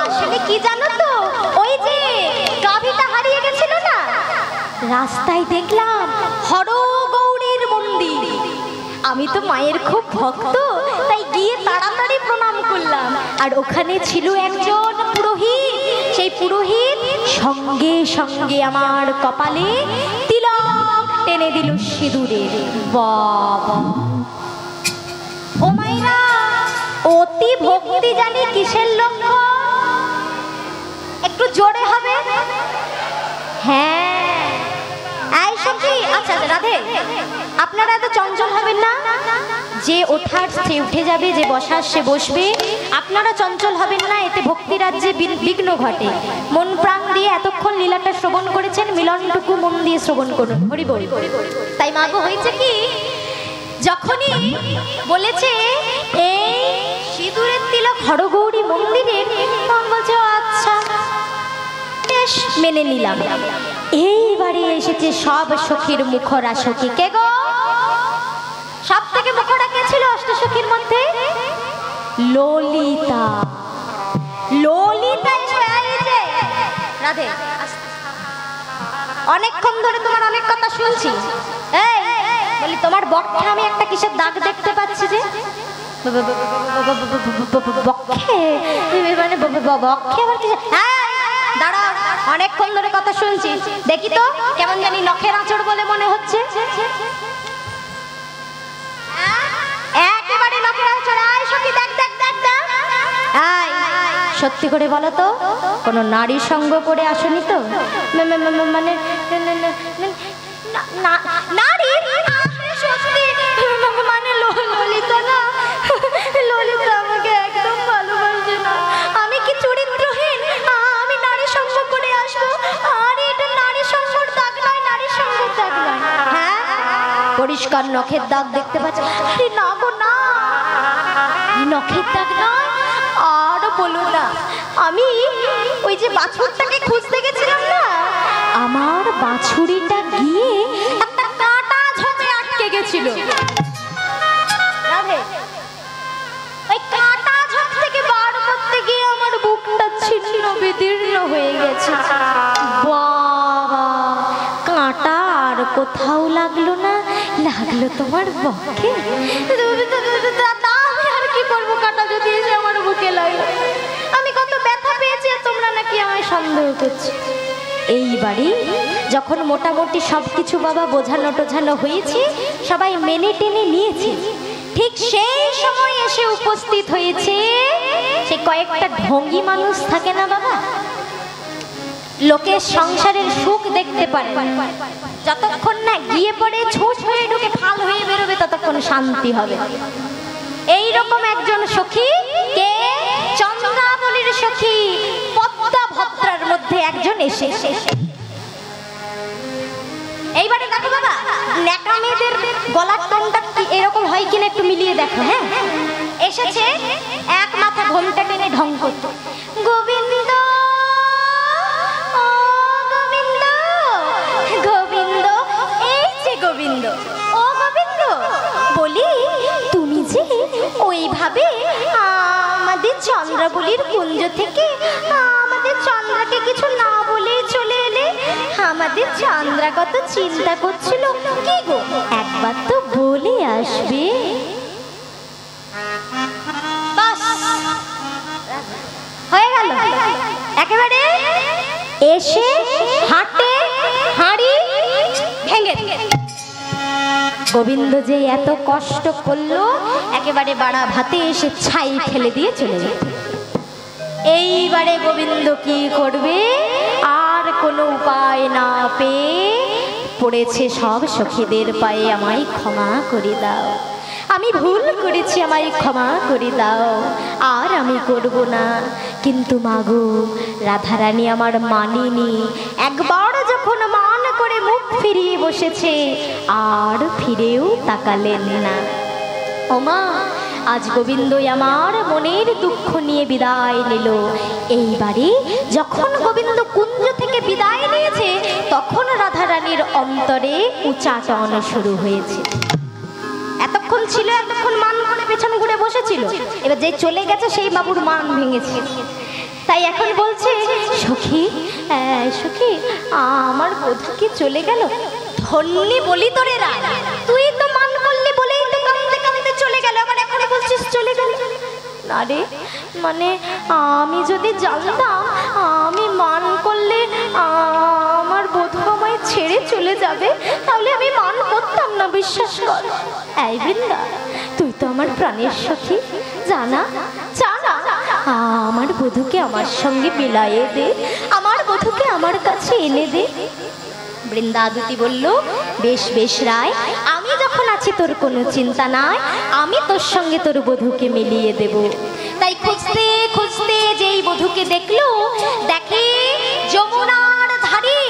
আসলে কি জানো তো, ওই যে রাস্তায় দেখলাম হরগৌরীর মন্দির। আমি তো মায়ের খুব ভক্ত, তাই গিয়ে তাড়াতাড়ি প্রণাম করলাম। আর ওখানে ছিল একজন পুরোহিত। সেই পুরোহিত সঙ্গে সঙ্গে আমার কপালে তিলক টেনে দিল সিঁদুরের। বাবা, ও মাইরা, অতি ভক্তি জানি কিসের লক্ষ্য? একটু জোরে হবে। হ্যাঁ, এই সখী, আচ্ছা রাধে, আপনারা এত চঞ্চল হবেন না। যে ওঠার সে উঠে যাবে, যে বসার সে বসবে। আপনারা চঞ্চল হবেন না, এতে ভক্তি রাজ্যে বিঘ্ন ঘটে। মন প্রাণ দিয়ে এতক্ষণ লীলাটা শ্রবণ করেছেন, মিলনটুকু মন দিয়ে শ্রবণ করুন। হরি বল। তাই মাগো হয়েছে কি, যখনই বলেছে এই সিঁদুরের তিলক হরগৌরী মন্দিরের, তখন বলছে আচ্ছা বেশ মেনে নিলাম। এইবারে এসেছে সব সখীর মুখরা সখী। কে গো? সব থেকে মুখরা কে ছিল অষ্টসখীর মধ্যে? ললিতা। ললিতা এসেছে। রাধে, অনেকক্ষণ ধরে তোমার অনেক কথা শুনছি। এই বলি, তোমার বক্ষে আমি একটা কিসের দাগ দেখতে পাচ্ছি যে? বক্ষে মানে বক্ষে আবার কিসের? দাঁড়া, অনেকক্ষণ ধরে কথা শুনছি, দেখি তো কেমন জানি নখের আঁচড় বলে মনে হচ্ছে। একেবারে নখের আঁচড়। আয় সখী, দেখ দেখ দেখ দেখ। আয়, সত্যি করে বলো তো, কোনো নারী সঙ্গ করে আসনি তো? মানে নারী সত্যি মানে ললিতা না? ললিতা আমাকে একদম ভালোবাসে না। আমি কি চরিত্রহীন? আমি নারী সঙ্গ করে আসবো? আর এটা নারী সঙ্গর দাগ নয়, নারী সঙ্গের দাগ নয়। হ্যাঁ, পরিষ্কার নখের দাগ দেখতে পাচ্ছি। আরে না গো না, নখের দাগ নয়। আর বলো না, আমি ওই যে বাছুরটাকে খুঁজতে গেছিলাম না, আমার বাছুরিটা গিয়ে একটা কাঁটা ঝোপে আটকে গেছিল। ওই কাঁটা ঝোপ থেকে বার করতে গিয়ে আমার বুকটা ছিন্ন বিদীর্ণ হয়ে গেছে। বাবা, কাঁটা আর কোথাও লাগলো না, লাগলো তোমার বক্ষে। আমি আর কি করবো, কাঁটা যদি এসে আমার বুকে লাগলো। আমি কত ব্যথা পেয়েছি, তোমরা নাকি আমায় সন্দেহ করছো। এইবারে যখন মোটামুটি সবকিছু বাবা বোঝানো টোঝানো হয়েছে, সবাই মেনে টেনে নিয়েছে, ঠিক সেই সময় এসে উপস্থিত হয়েছে সে কয়েকটা ঢঙ্গি মানুষ থাকে না বাবা, লোকের সংসারের সুখ দেখতে পারে, যতক্ষণ না গিয়ে পড়ে ছোট হয়ে ঢুকে ফাল হয়ে বেরোবে ততক্ষণ শান্তি হবে। এই রকম একজন সখী, কে? চন্দ্রাবলীর সখী পদ্মা ভদ্রার মধ্যে একজন এসে। এইবারে দেখো বাবা, ন্যাকা মেয়েদের গলার টোনটা এরকম হয় কিনা একটু মিলিয়ে দেখো। হ্যাঁ, এসেছে এক মাথা ঘোমটা টেনে ঢং করতে, গোবিন্দ ও গোবিন্দ, গোবিন্দ, এই যে গোবিন্দ, ও গোবিন্দ, বলি তুমি যে ওইভাবে আমাদের চন্দ্রাবলীর কুঞ্জ থেকে আমাদের চন্দ্রাকে কিছু না বলে চলে এলে, আমাদের চন্দ্রা কত চিন্তা করছিল। কি গো, একবার তো বলে আসবে। হয়ে গেল, একেবারে এসে হাটে হাঁড়ি ভেঙে। গোবিন্দ যে এত কষ্ট করলো, একেবারে বাড়া ভাতে এসে ছাই ফেলে দিয়ে চলে গেল। এইবারে গোবিন্দ কি করবে, আর কোনো উপায় না পেয়ে পড়েছে সব সখীদের পায়ে, আমায় ক্ষমা করে দাও, আমি ভুল করেছি, আমায় ক্ষমা করে দাও, আর আমি করব না। কিন্তু মাগো, রাধারানী আমার মানিনি, একবার যখন মান করে মুখ ফিরিয়ে বসেছে, আর ফিরেও তাকালেন না। ওমা, আজ গোবিন্দই আমার মনের দুঃখ নিয়ে বিদায় নিল। এইবারে যখন গোবিন্দ কুঞ্জ থেকে বিদায় নিয়েছে, তখন রাধারানীর অন্তরে উচাটন শুরু হয়েছে। এতক্ষণ ছিল, এতক্ষণ মান করে পেছন ঘুরে বসেছিল, এবার যে চলে গেছে সেই বাবুর মান ভেঙেছে। তাই এখন বলছে, সখী সখী আমার বধূ কি চলে গেল? ধন্যি বলি তোরে রায়, তুই তো মান করলি বলেই তো কাঁদতে কাঁদতে চলে গেল, আবার এখন বলছিস চলে গেল। না রে, মানে আমি যদি জানতাম আমি মান করলে আমার বধূ আমায় ছেড়ে চলে যাবে, তাহলে আমি মান করতাম না, বিশ্বাস কর। এই বৃন্দা, তুই তো আমার প্রাণের সখী, জানা জানা আমার বধূকে আমার সঙ্গে মিলাইয়ে দে, আমার বধূকে আমার কাছে এনে দে। বৃন্দাদুতি বলল, বেশ বেশ রায়, আমি যখন আছি তোর কোনো চিন্তা নাই, আমি তোর সঙ্গে তোর বধূকে মিলিয়ে দেব। তাই খুঁজতে খুঁজতে যেই বধূকে দেখলো, দেখে যমুনার ধারে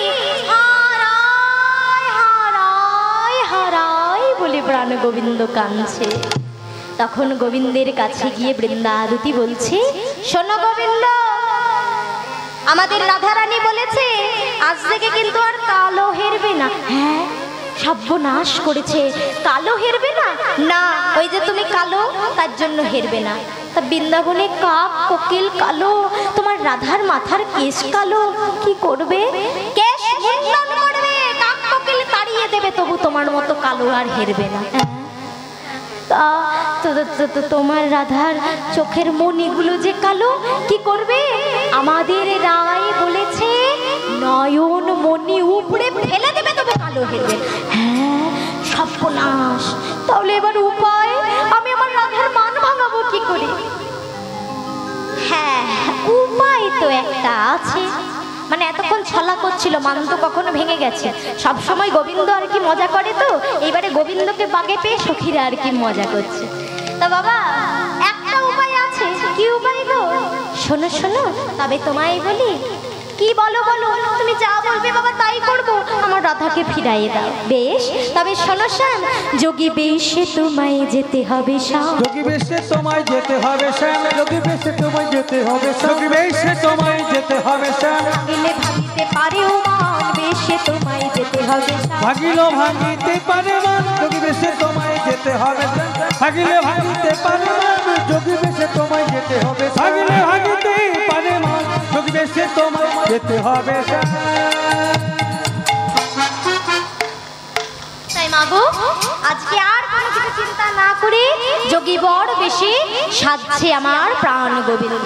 হারায় হারায় হারায় বলে প্রাণ গোবিন্দ কাঁদছে। তখন গোবিন্দের কাছে গিয়ে বৃন্দাদুতি বলছে, শোনো গোবিন্দ, আমাদের রাধারানী বলেছে আজ থেকে কিন্তু আর কালো হেরবে না। হ্যাঁ, সর্বনাশ করেছে, কালো হেরবে না? না, ওই যে তুমি কালো, তার জন্য হেরবে না। তা বৃন্দাবনে কাক কোকিল কালো, তোমার রাধার মাথার কেশ কালো, কি করবে? কেশ মুন্ডন করবে, কাক কোকিল তাড়িয়ে দেবে, তবু তোমার মতো কালো আর হেরবে না। তোমার রাধার চোখের মণিগুলো যে কালো, কি করবে? আমাদের রায় বলেছে নয়ন মণি উপড়ে ফেলে দেবে, তবে কালো হেরবে। হ্যাঁ, সর্বনাশ, তাহলে এবার উপায়, আমি আমার রাধার মান ভাঙাবো কি করে? হ্যাঁ, উপায় তো একটা আছে। মানে এতক্ষণ ছলা করছিল, মান তো কখনো ভেঙে গেছে। সব সময় গোবিন্দ আর কি মজা করে, তো এইবারে গোবিন্দকে বাগে পেয়ে সখীরা আর কি মজা করছে। তা বাবা, একটা উপায় আছে। কি উপায় গো? শোনো শোনো, তবে তোমায় বলি। কি বলো বলো, তুমি যা বলবে বাবা তাই করবো, আমার রাধাকে ফিরাইয়ে দাও। বেশ, তবে শোনো শ্যাম, যোগী বেশে তোমায় যেতে হবে শ্যাম, যোগী বেশে তোমায় যেতে হবে শ্যাম, যোগী বেশে তোমায় যেতে হবে শ্যাম, যোগী বেশে তোমায় যেতে হবে শ্যাম। ভাগিলে ভাগিতে পারে ও মান, বেশে তোমায় যেতে হবে শ্যাম, ভাগিলো ভাগিতে পারে মান, যোগী বেশে তোমায় যেতে হবে শ্যাম, ভাগিলে ভাগিতে পারে মান, যোগী বেশে তোমায় যেতে হবে, ভাগিলে ভাগিতে পারে মান, যোগী বেশে তোমায় যেতে হবে শ্যাম। তাই মাগো, আজকে আর কোনো কিছু চিন্তা না করে যোগী বর বেশি সাজছে আমার প্রাণ গোবিন্দ।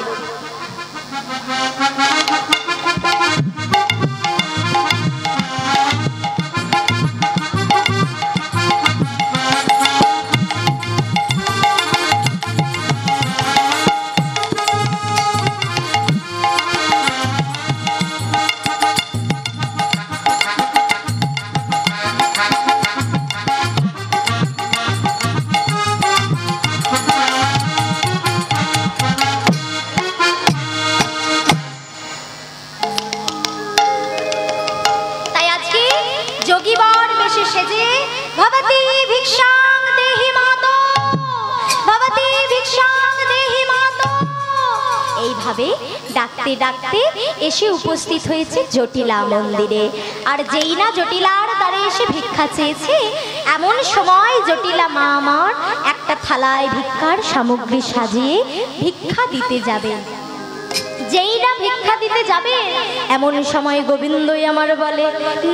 ডাকতে ডাকতে এসে উপস্থিত হয়েছে জটিলা মন্দিরে। আর যেই না জটিলার দ্বারে এসে ভিক্ষা চেয়েছে, এমন সময় জটিলা মা আমার একটা থালায় ভিক্ষার সামগ্রী সাজিয়ে ভিক্ষা দিতে যাবে। যেই না ভিক্ষা দিতে যাবে, এমন সময় গোবিন্দই আমার বলে,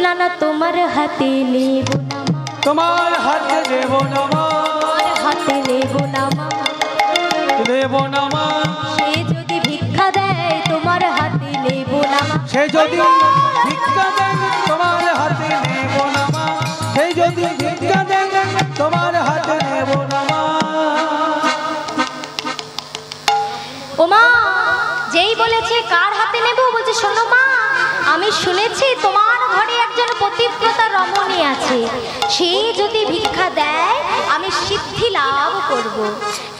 না না তোমার হাতে নেব না, তোমার হাতে দেব না, হাতে নেব না, দেব না। সে যদি ভিক্ষা দেয় তোমার হাতে নেব না, সে যদি ভিক্ষা দেয় তোমার হাতে নেব না, সে যদি ভিক্ষা দেয় তোমার হাতে নেব না। ওমা, যেই বলেছে কার হাতে নেব, বলছে শোনো মা, আমি শুনেছি তোমার ঘরে একজন পতিব্রতা রমণী আছে, সে যদি ভিক্ষা দেয় আমি সিদ্ধি লাভ করব।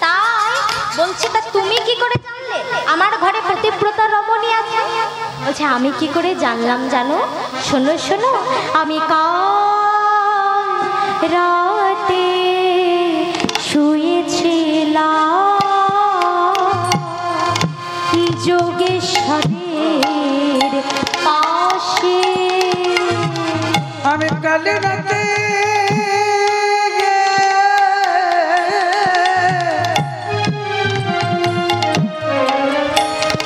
তাই বলছে, তা তুমি কি করে জানলে আমার ঘরে পতিব্রতা রমণী আছে? বলছে, আমি কি করে জানলাম জানো? শোনো শোনো, আমি কাল রাতে শুয়েছিলাম যোগেশ্বরের পাশে, আমি কাল রাতে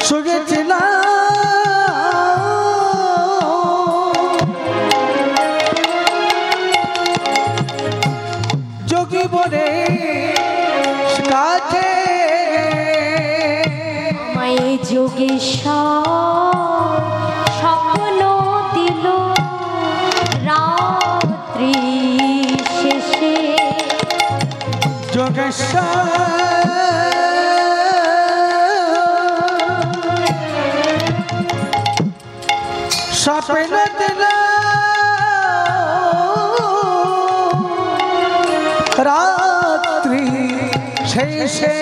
শুয়েছিলাম যোগেশ্বর স্বপ্ন দিল রাত্রি শেষে। স্বপ্ন দিল রাত্রি শেষে।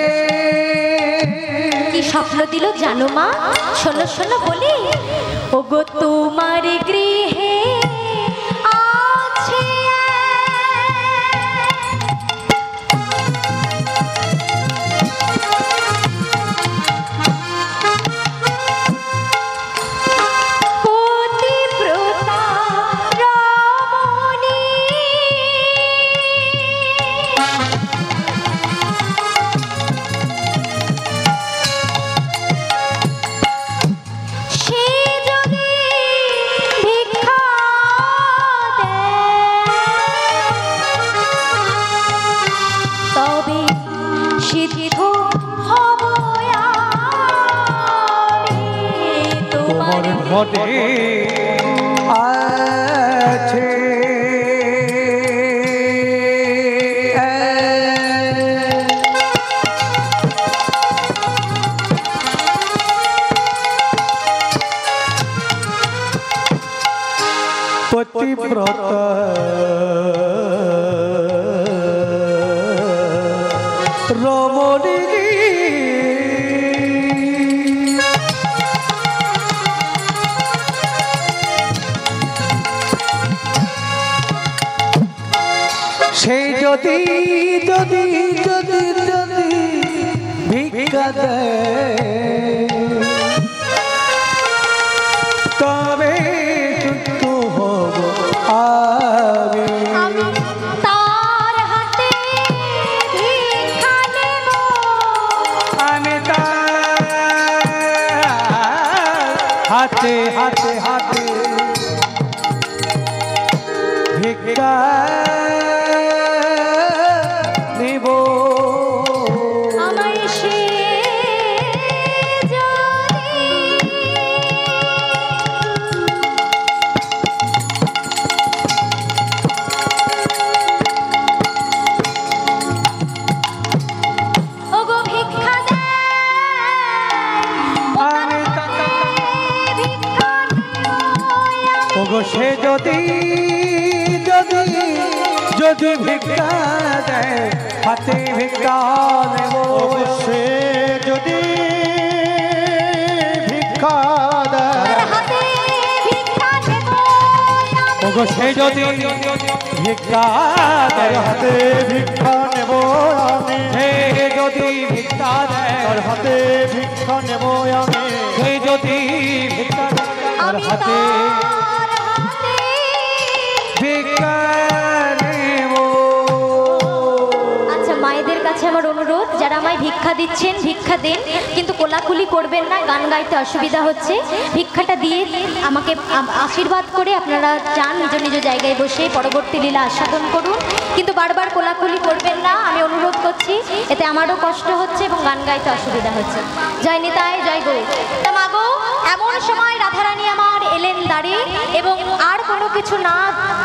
কি স্বপ্ন দিল জানো মা? শোনো শোনো বলি। ওগো তোমার গৃহে আছে পতিব্রতা রমণী, সে যদি ভিক্ষা দেয় তবে সিদ্ধ হব আমি। তোমার ঘরে আছে পতিব্রতা রমণী। সেই যদি যদি যদি যদি ভিক্ষা দেয় তবে সুস্থ হব আমি। আমি তার হাতে ভিক্ষা নেব, আমি তার হাতে হাতে হাতে ভিক্ষা নিব। আমায় সে যদি ওগো ভিক্ষা দেয়, আমি ভিক্ষা নেব আমি। ওগো সে যদি যদি যদি ভিক্ষা দেয় হাতে ভিক্ষা নেব। সে যদি ভিক্ষা দেয় হাতে ভিক্ষা নেব আমি। ওগো সে যদি ভিক্ষা দেয় হাতে ভিক্ষা নেব আমি। সে যদি ভিক্ষা দেয় তার হাতে ভিক্ষা নেব আমি। সে যদি ভিক্ষা দেয় তার আমি হাতে তার হাতে ভিক্ষা নেব। আচ্ছা, মায়েদের কাছে আমার অনুরোধ, যারা আমায় ভিক্ষা দিচ্ছেন ভিক্ষা দেন, কিন্তু কোলাকুলি করবেন না, গান গাইতে অসুবিধা হচ্ছে। ভিক্ষাটা দিয়ে আমাকে আশীর্বাদ করে আপনারা যান নিজ নিজ জায়গায় বসে পরবর্তী লীলা আস্বাদন করুন, কিন্তু বারবার কোলাকুলি করবেন না, আমি অনুরোধ করছি। এতে আমারও কষ্ট হচ্ছে এবং গান গাইতে অসুবিধা হচ্ছে। জয় নিতাই, জয় গো। তা মাগো, এমন সময় রাধারানী আমার এলেন দাঁড়িয়ে, এবং আর কোনো কিছু না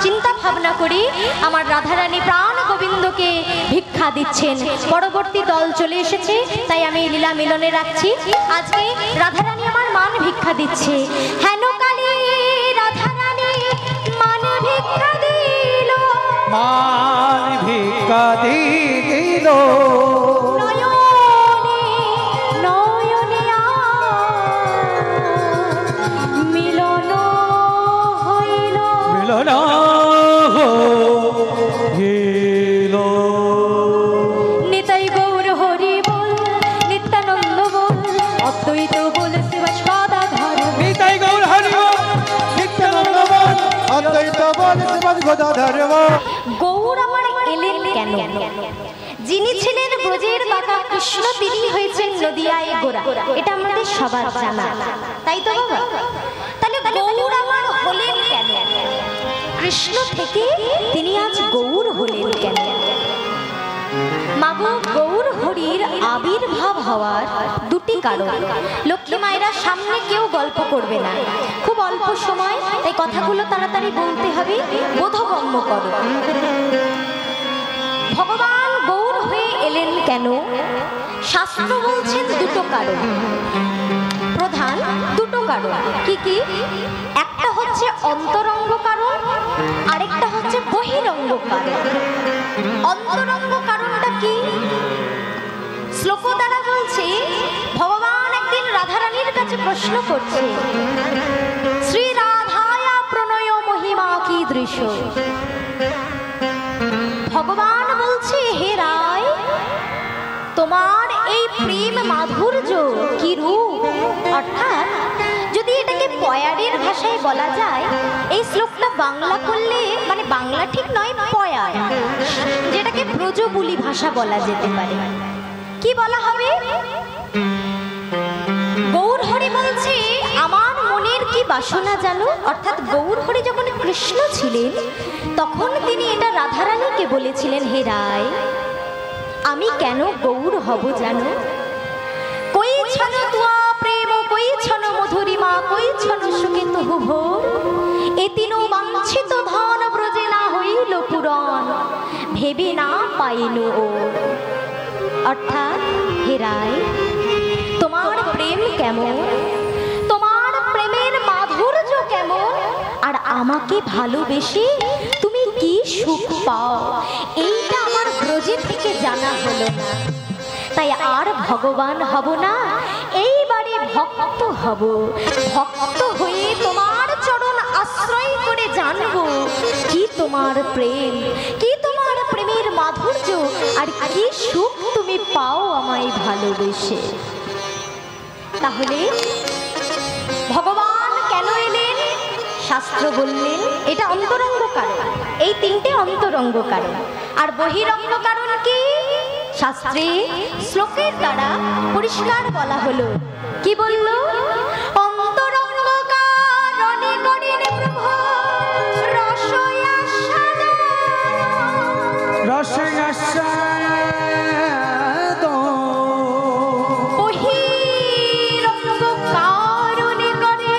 চিন্তা ভাবনা করি আমার রাধারানী প্রাণ গোবিন্দকে ভিক্ষা দিচ্ছেন। পরবর্তী দল চলে এসেছে, তাই আমি লীলা মিলনে রাখছি। আজকে রাধারানী আমার মান ভিক্ষা দিচ্ছে। হেন কালী রাধারানী মান ভিক্ষা দিল, মান ভিক্ষা দিল। নয়নে নয়নে মিলন হইল, মিলন হইল। নিতাই গৌর হরি বল, নিত্যানন্দ বল, অদ্বৈত বল, শিবাস্পদা ধর। নিতাই গৌর হরি বল, নিত্যানন্দ বল, অদ্বৈত বল, শিবাজ গদাধর বল। গৌর আমার এলেন কেন? যিনি ছিলেন ব্রজের বাবা কৃষ্ণ, তিনি হয়েছেন নদিয়ায় গোরা। এটা আমাদের সবার জানা, তাই তো বাবা? তাহলে গৌর আমার হলেন কেন? কৃষ্ণ থেকে তিনি আজ গৌর হলেন কেন? মাগো, গৌর হরির আবির্ভাব হওয়ার দুটি দুটি কারণ। লক্ষ্মী মায়েরা সামনে কেউ গল্প করবে না, খুব অল্প সময়, তাই কথাগুলো তাড়াতাড়ি বলতে হবে, বোধগম্য করো। ভগবান গৌর হয়ে এলেন কেন? শাস্ত্র বলছেন দুটো কারণ, প্রধান দুটো কারণ। কি কি? একটা হচ্ছে অন্তরঙ্গ কারণ, আরেকটা হচ্ছে বহিরঙ্গ কারণ। অন্তরঙ্গ কারণটা কি? শ্লোক দ্বারা বলছে, ভগবান একদিন রাধারানীর কাছে প্রশ্ন করছে, শ্রী রাধায়া প্রণয় মহিমা কি দৃশ্য। ভগবান বলছে, হে রায়, তোমার এই প্রেম মাধুর্য কি রূপ। অর্থাৎ যদি এটাকে পয়ারের ভাষায় বলা যায়, এই শ্লোকটা বাংলা করলে, মানে বাংলা ঠিক নয়, পয়ার, যেটাকে ব্রজবুলি ভাষা বলা যেতে পারে। কি বলা হবে? গৌর হরি বলছে, আমার মনের কি বাসনা জানো। অর্থাৎ গৌর হরি যখন কৃষ্ণ ছিলেন, তখন তিনি এটা রাধারানীকে বলেছিলেন, হে রায়, আমি কেন গৌর হব জানো? কই ছন তুয়া প্রেম, কই ছন মধুরিমা, কই ছন সুখে তহু ভোর, এ তিনো বাঞ্ছিত ধন ব্রজে না হইল পুরন, ভেবে না পাইনু ওর। অর্থাৎ হে রায়, তোমার প্রেম কেমন, তোমার প্রেমের মাধুর্য কেমন, আর আমাকে ভালোবেসে তুমি কি সুখ পাও, এইটা আমার ব্রজে থেকে জানা হলো না। তাই আর ভগবান হব না, এইবারে ভক্ত হব। ভক্ত হয়ে তোমার চরণ আশ্রয় করে জানবো কি তোমার প্রেম, কি তোমার প্রেমের মাধুর্য, আর কি সুখ তুমি পাও আমায় ভালোবেসে। তাহলে ভগবান কেন এলেন? শাস্ত্র বললেন এটা অন্তরঙ্গ কারণ। এই তিনটে অন্তরঙ্গ কারণ। আর বহিরঙ্গ কারণ কি? শাস্ত্রে শ্লোকের দ্বারা পরিষ্কার বলা হলো। কি বলল? অন্তরঙ্গ কারণে করেন প্রভু রসয়াস্বাদ, রসয়াস্বাদ। বহিরঙ্গ কারণে করে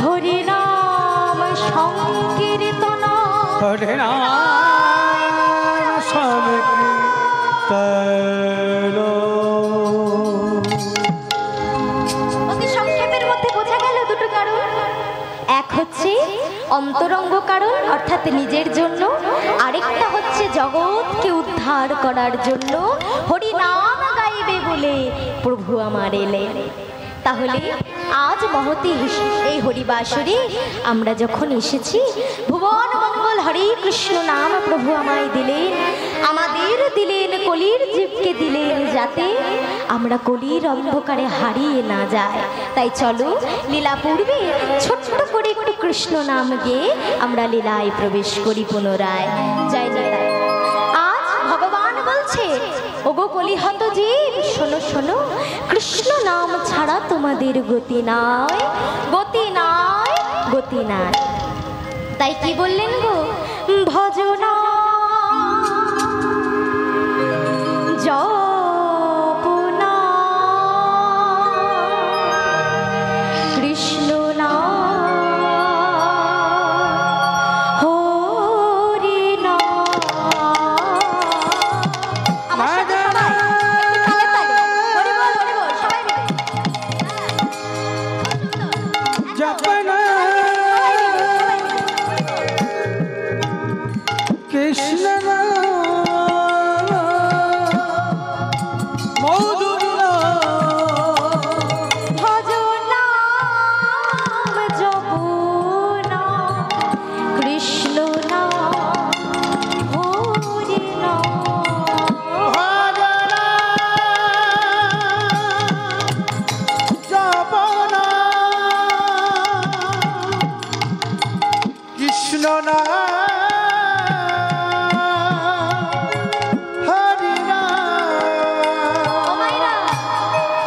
হরি নাম সংকীর্তন, হরে নাম সংকীর্তন। অতি সংক্ষেপের মধ্যে বোঝা গেল দুটো কারণ। এক হচ্ছে অন্তরঙ্গ কারণ, অর্থাৎ নিজের জন্য, আরেকটা হচ্ছে জগৎকে উদ্ধার করার জন্য হরি নাম গাইবে বলে প্রভু আমার এলেন। তাহলে আজ মহতি এই হরিবাসরে আমরা যখন এসেছি, ভুবন মঙ্গল হরে কৃষ্ণ নাম প্রভু আমায় দিলেন, আমাদের দিলেন, কলির জীবকে দিলেন, যাতে আমরা কলির অন্ধকারে হারিয়ে না যায়। তাই চলো লীলা পূর্বে ছোট্ট করে একটু কৃষ্ণ নাম গেয়ে আমরা লীলায় প্রবেশ করি পুনরায়। জয় জয়। আজ ভগবান বলছে, ওগো কলিহত জীব, শোনো শোনো, কৃষ্ণ নাম ছাড়া তোমাদের গতি নাই, গতি নাই, গতি নাই। তাই কি বললেন গো? ভজনা জপনা কৃষ্ণ নাম হরি নাম। আমার সাথে সবাই একটু তালে তালে হরি বল, হরি বল, সবাই মিলে। জপনা কৃষ্ণ নাম মধুর নাম, ভজনা জপনা কৃষ্ণ নাম হরি নাম। ভজনা জপনা কৃষ্ণ নাম হরি নাম। ও মায়েরা,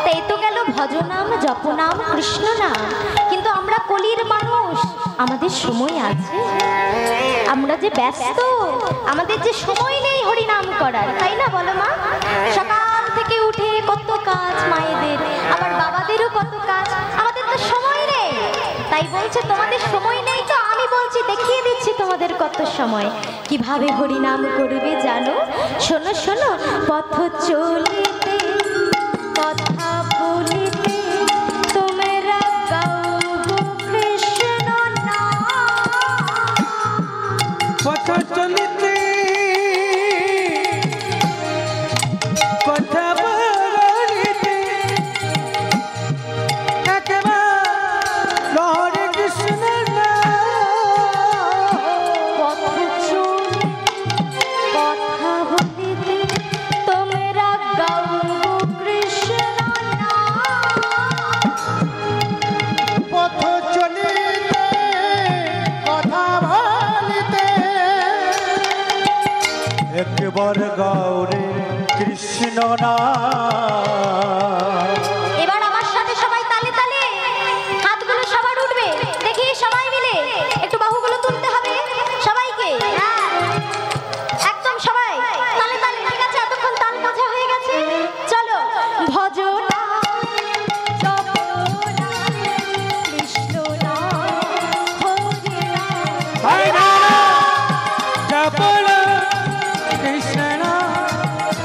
তাই তো গেল ভজনাম জপনাম কৃষ্ণ নাম। কিন্তু আমরা কলির মানুষ, আমাদের সময় আছে? আমরা যে ব্যস্ত, আমাদের যে সময় নেই হরিনাম করার, তাই না বলো মা? সকাল থেকে উঠে কত কাজ মায়েদের, আবার বাবাদেরও কত কাজ, আমাদের তো সময় নেই। তাই বলছে তোমাদের সময় নেই, তো আমি বলছি দেখিয়ে দিচ্ছি তোমাদের কত সময়। কিভাবে হরিনাম করবে জানো? শোনো শোনো। পথ চলিতে কথা বলিতে তোমরা গাও কৃষ্ণ নাম। পথ চলিতে কথা বলিতে একেবারে হরে কৃষ্ণ পথ চলিতে কথা বলিতে তোমরা গাও কৃষ্ণ নাম। পথ চলিতে কথা বলিতে একবার গৌরে কৃষ্ণ নাম। এবার আমার সাথে সবাই তালে তালে, হাতগুলো সবার উঠবে, দেখি সবাই মিলে একটু বাহুগুলো তুলতে হবে সবাইকে। হ্যাঁ, একদম সবাই তালে তালে। ঠিক আছে, এতক্ষণ তাল বোঝা হয়ে গেছে। চলো। ভজনা জপনা কৃষ্ণ নাম হরি নাম। জপনা কৃষ্ণ নাম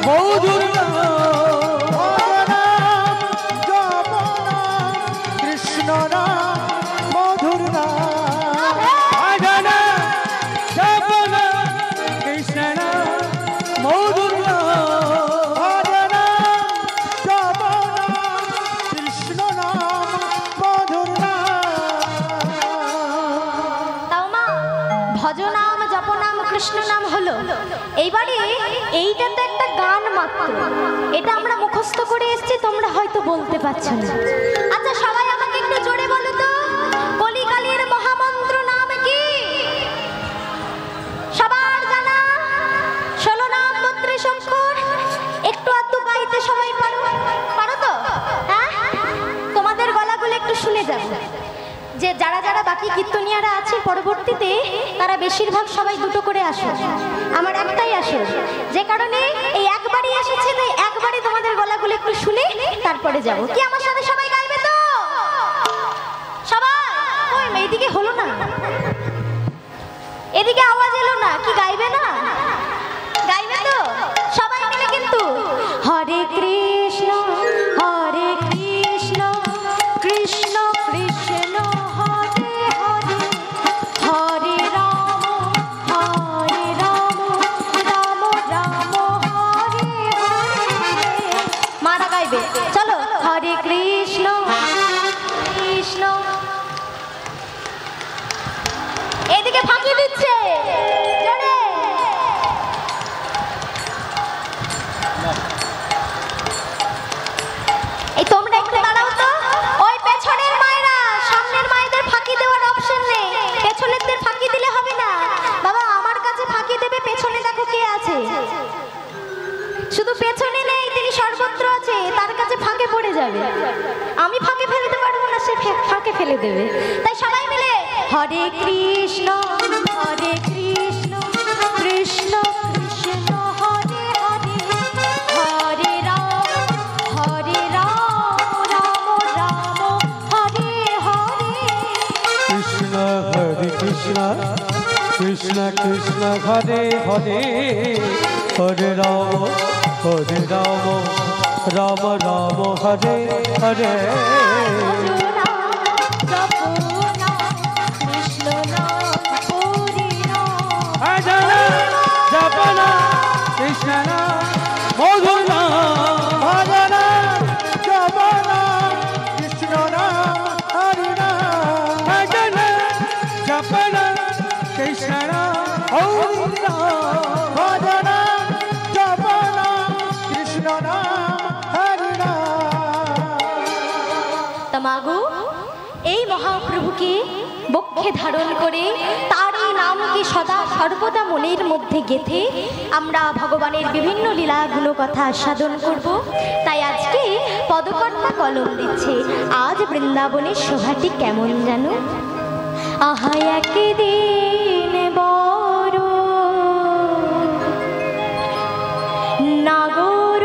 মধুর নাম। জপনা কৃষ্ণ নাম মধুর নাম। ভজনা জপনা কৃষ্ণ নাম মধুর নাম। ভজনা জপনা কৃষ্ণ নাম মধুর নাম। তাও মা, ভজনাম জপনাম কৃষ্ণ নাম হলো। এইবারে এইটা তো একটা গান মাত্র, এটা আমরা মুখস্থ করে এসেছি, তোমরা হয়তো বলতে পারছো না। আচ্ছা সবাই আমাকে একটু জোরে বলো তো, কলিকালের মহামন্ত্র নাম কি? সবার জানা? 16 নাম 32 অক্ষর। একটু আধটু গাইতে সবাই পারো? পারো তো? হ্যাঁ, তোমাদের গলাগুলো একটু শুনে যাবো। যে যারা যারা বাকি কীর্তনিয়ারা আছে পরবর্তীতে, তারা বেশিরভাগ সবাই দুটো করে আসো, আমার একটাই আসো। যে কারণে এই একবারই এসেছে, তাই একবারই তোমাদের গলাগুলো একটু শুনে তারপরে যাব। কি আমার সাথে সবাই গাইবে তো? সবাই? ওই এইদিকে হলো না, এদিকে আওয়াজ এলো না, কি গাইবে না? গাইবে তো সবাই মিলে কিন্তু। হরে কৃষ্ণ হরে কৃষ্ণ কৃষ্ণ কৃষ্ণ হরে হরে, হরে রাম রাম রাম হরে হরে। মারা গাইবে। চলো। হরে কৃষ্ণ কৃষ্ণ। এদিকে ফাঁকি দিচ্ছে জোরে। এই তোমরা একটু দাঁড়াও তো। ওই পেছনের মায়েরা, সামনের মায়েদের ফাঁকি দেওয়ার অপশন নেই, পেছনেরদের ফাঁকি দিলে হবে না। বাবা আমার কাছে ফাঁকি দেবে, পেছনে দেখো কে আছে। শুধু পেছনে নেই, তিনি সর্বত্র আছে, তার কাছে ফাঁকে পড়ে যাবে। আমি ফাঁকে ফেলতে পারবো না, সে ফাঁকে ফেলে দেবে। তাই সবাই মিলে হরে কৃষ্ণ কৃষ্ণ কৃষ্ণ হরে হরে, হরে রাম রাম রাম হরে হরে। কৃষ্ণ হরে কৃষ্ণ কৃষ্ণ কৃষ্ণ হরে হরে, হরে রাম রাম রাম হরে হরে। ভজনা জপনা কৃষ্ণ নাম হরি নাম। ভজনা জপনা কৃষ্ণ নাম মধুর নাম। ভজনা জপনা কৃষ্ণ নাম হরি নাম। ভজনা জপনা কৃষ্ণ নাম হরি নাম। ভজনা জপনা কৃষ্ণ নাম হরি নাম। তামাগো এই মহাপ্রভুকে বক্ষে ধারণ করে তার এই নামকে সদা সর্বদা মনের মধ্যে গেঁথে আমরা ভগবানের বিভিন্ন লীলাগুলো কথা আস্বাদন করব। তাই আজকে পদকর্তা কলম দিচ্ছে, আজ বৃন্দাবনের শোভাটি কেমন জানো? আহা একদিন বড় নাগর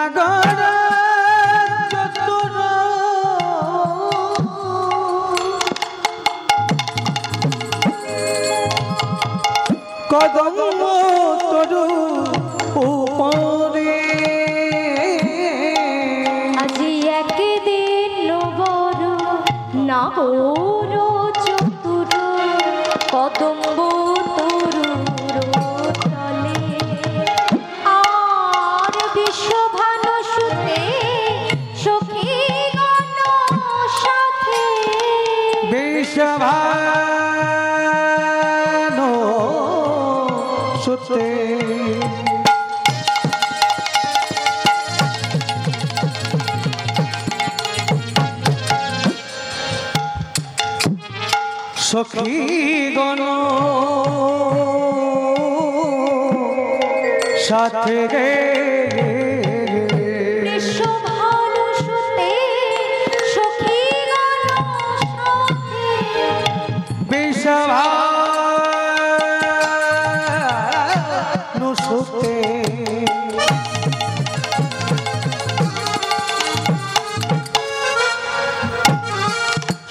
নাগর চতুর কদম তরু উপরে আজি একদিন বড় নাগর চতুর কদম্ব তরুর তলে আর বিশ্বভানু সুতে সখীগণ সাথে বিষভানো সুতে সখীগণ সাথে গে বিশ্বভানু সুতে সখীগণ সাথে বিষভানো সুতে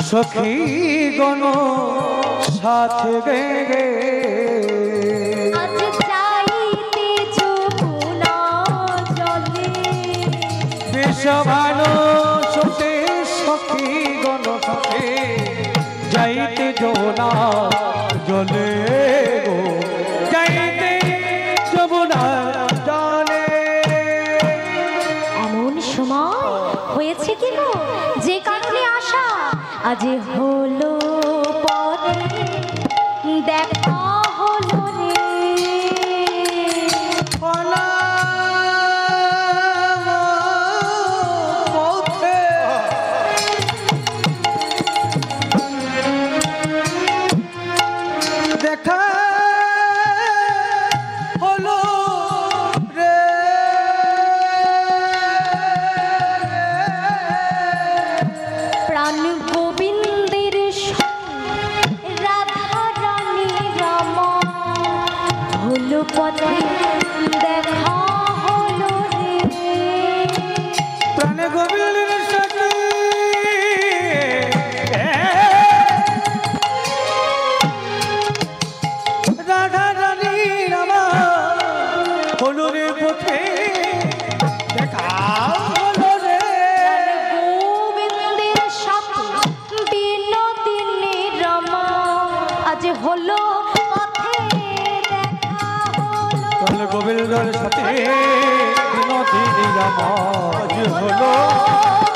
সখীগণ সাথে গে আজ যাইতে যমুনা জলে বিষভানো সুতে সখীগণ সাথে যাইতে যমুনা জলে গো যাইতে যমুনা জলে এমন সময় হয়েছে কি গো যে কারণে আশা আজ হলো পরে দেখা হলো রে পথে দেখা হলো রে প্রাণ গোবিন্দের সঙ্গে রাধা রানী রামা হলো পথে দেখা হলো রে প্রাণ গোবিন্দের সাথে রাধা রানী রামা হলো রে পথে দেখা হলো রে গোবিন্দের সাথে বিনোদিনী রমা আজ হলো পথে দেখা হলো প্রাণ গোবিন্দের সাথে বিনোদিনী রামা হলো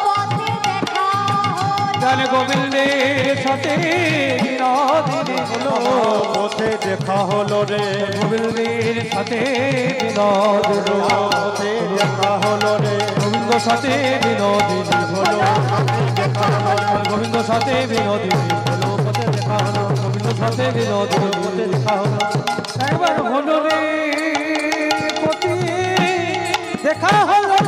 পথে দেখা হলো প্রাণ গোবিন্দের সাথে বিনোদিনী হলো পথে দেখা হলো রে গোবিন্দের সাথে বিনোদ পথে দেখা হলো রে গোবিন্দ সাথে বিনোদিনী হলো গোবিন্দ সাথে বিনোদিনী হলো পথে দেখা হলো গোবিন্দ সাথে বিনোদিনী পথে দেখা হলো একবার হলো রে পথে দেখা হলো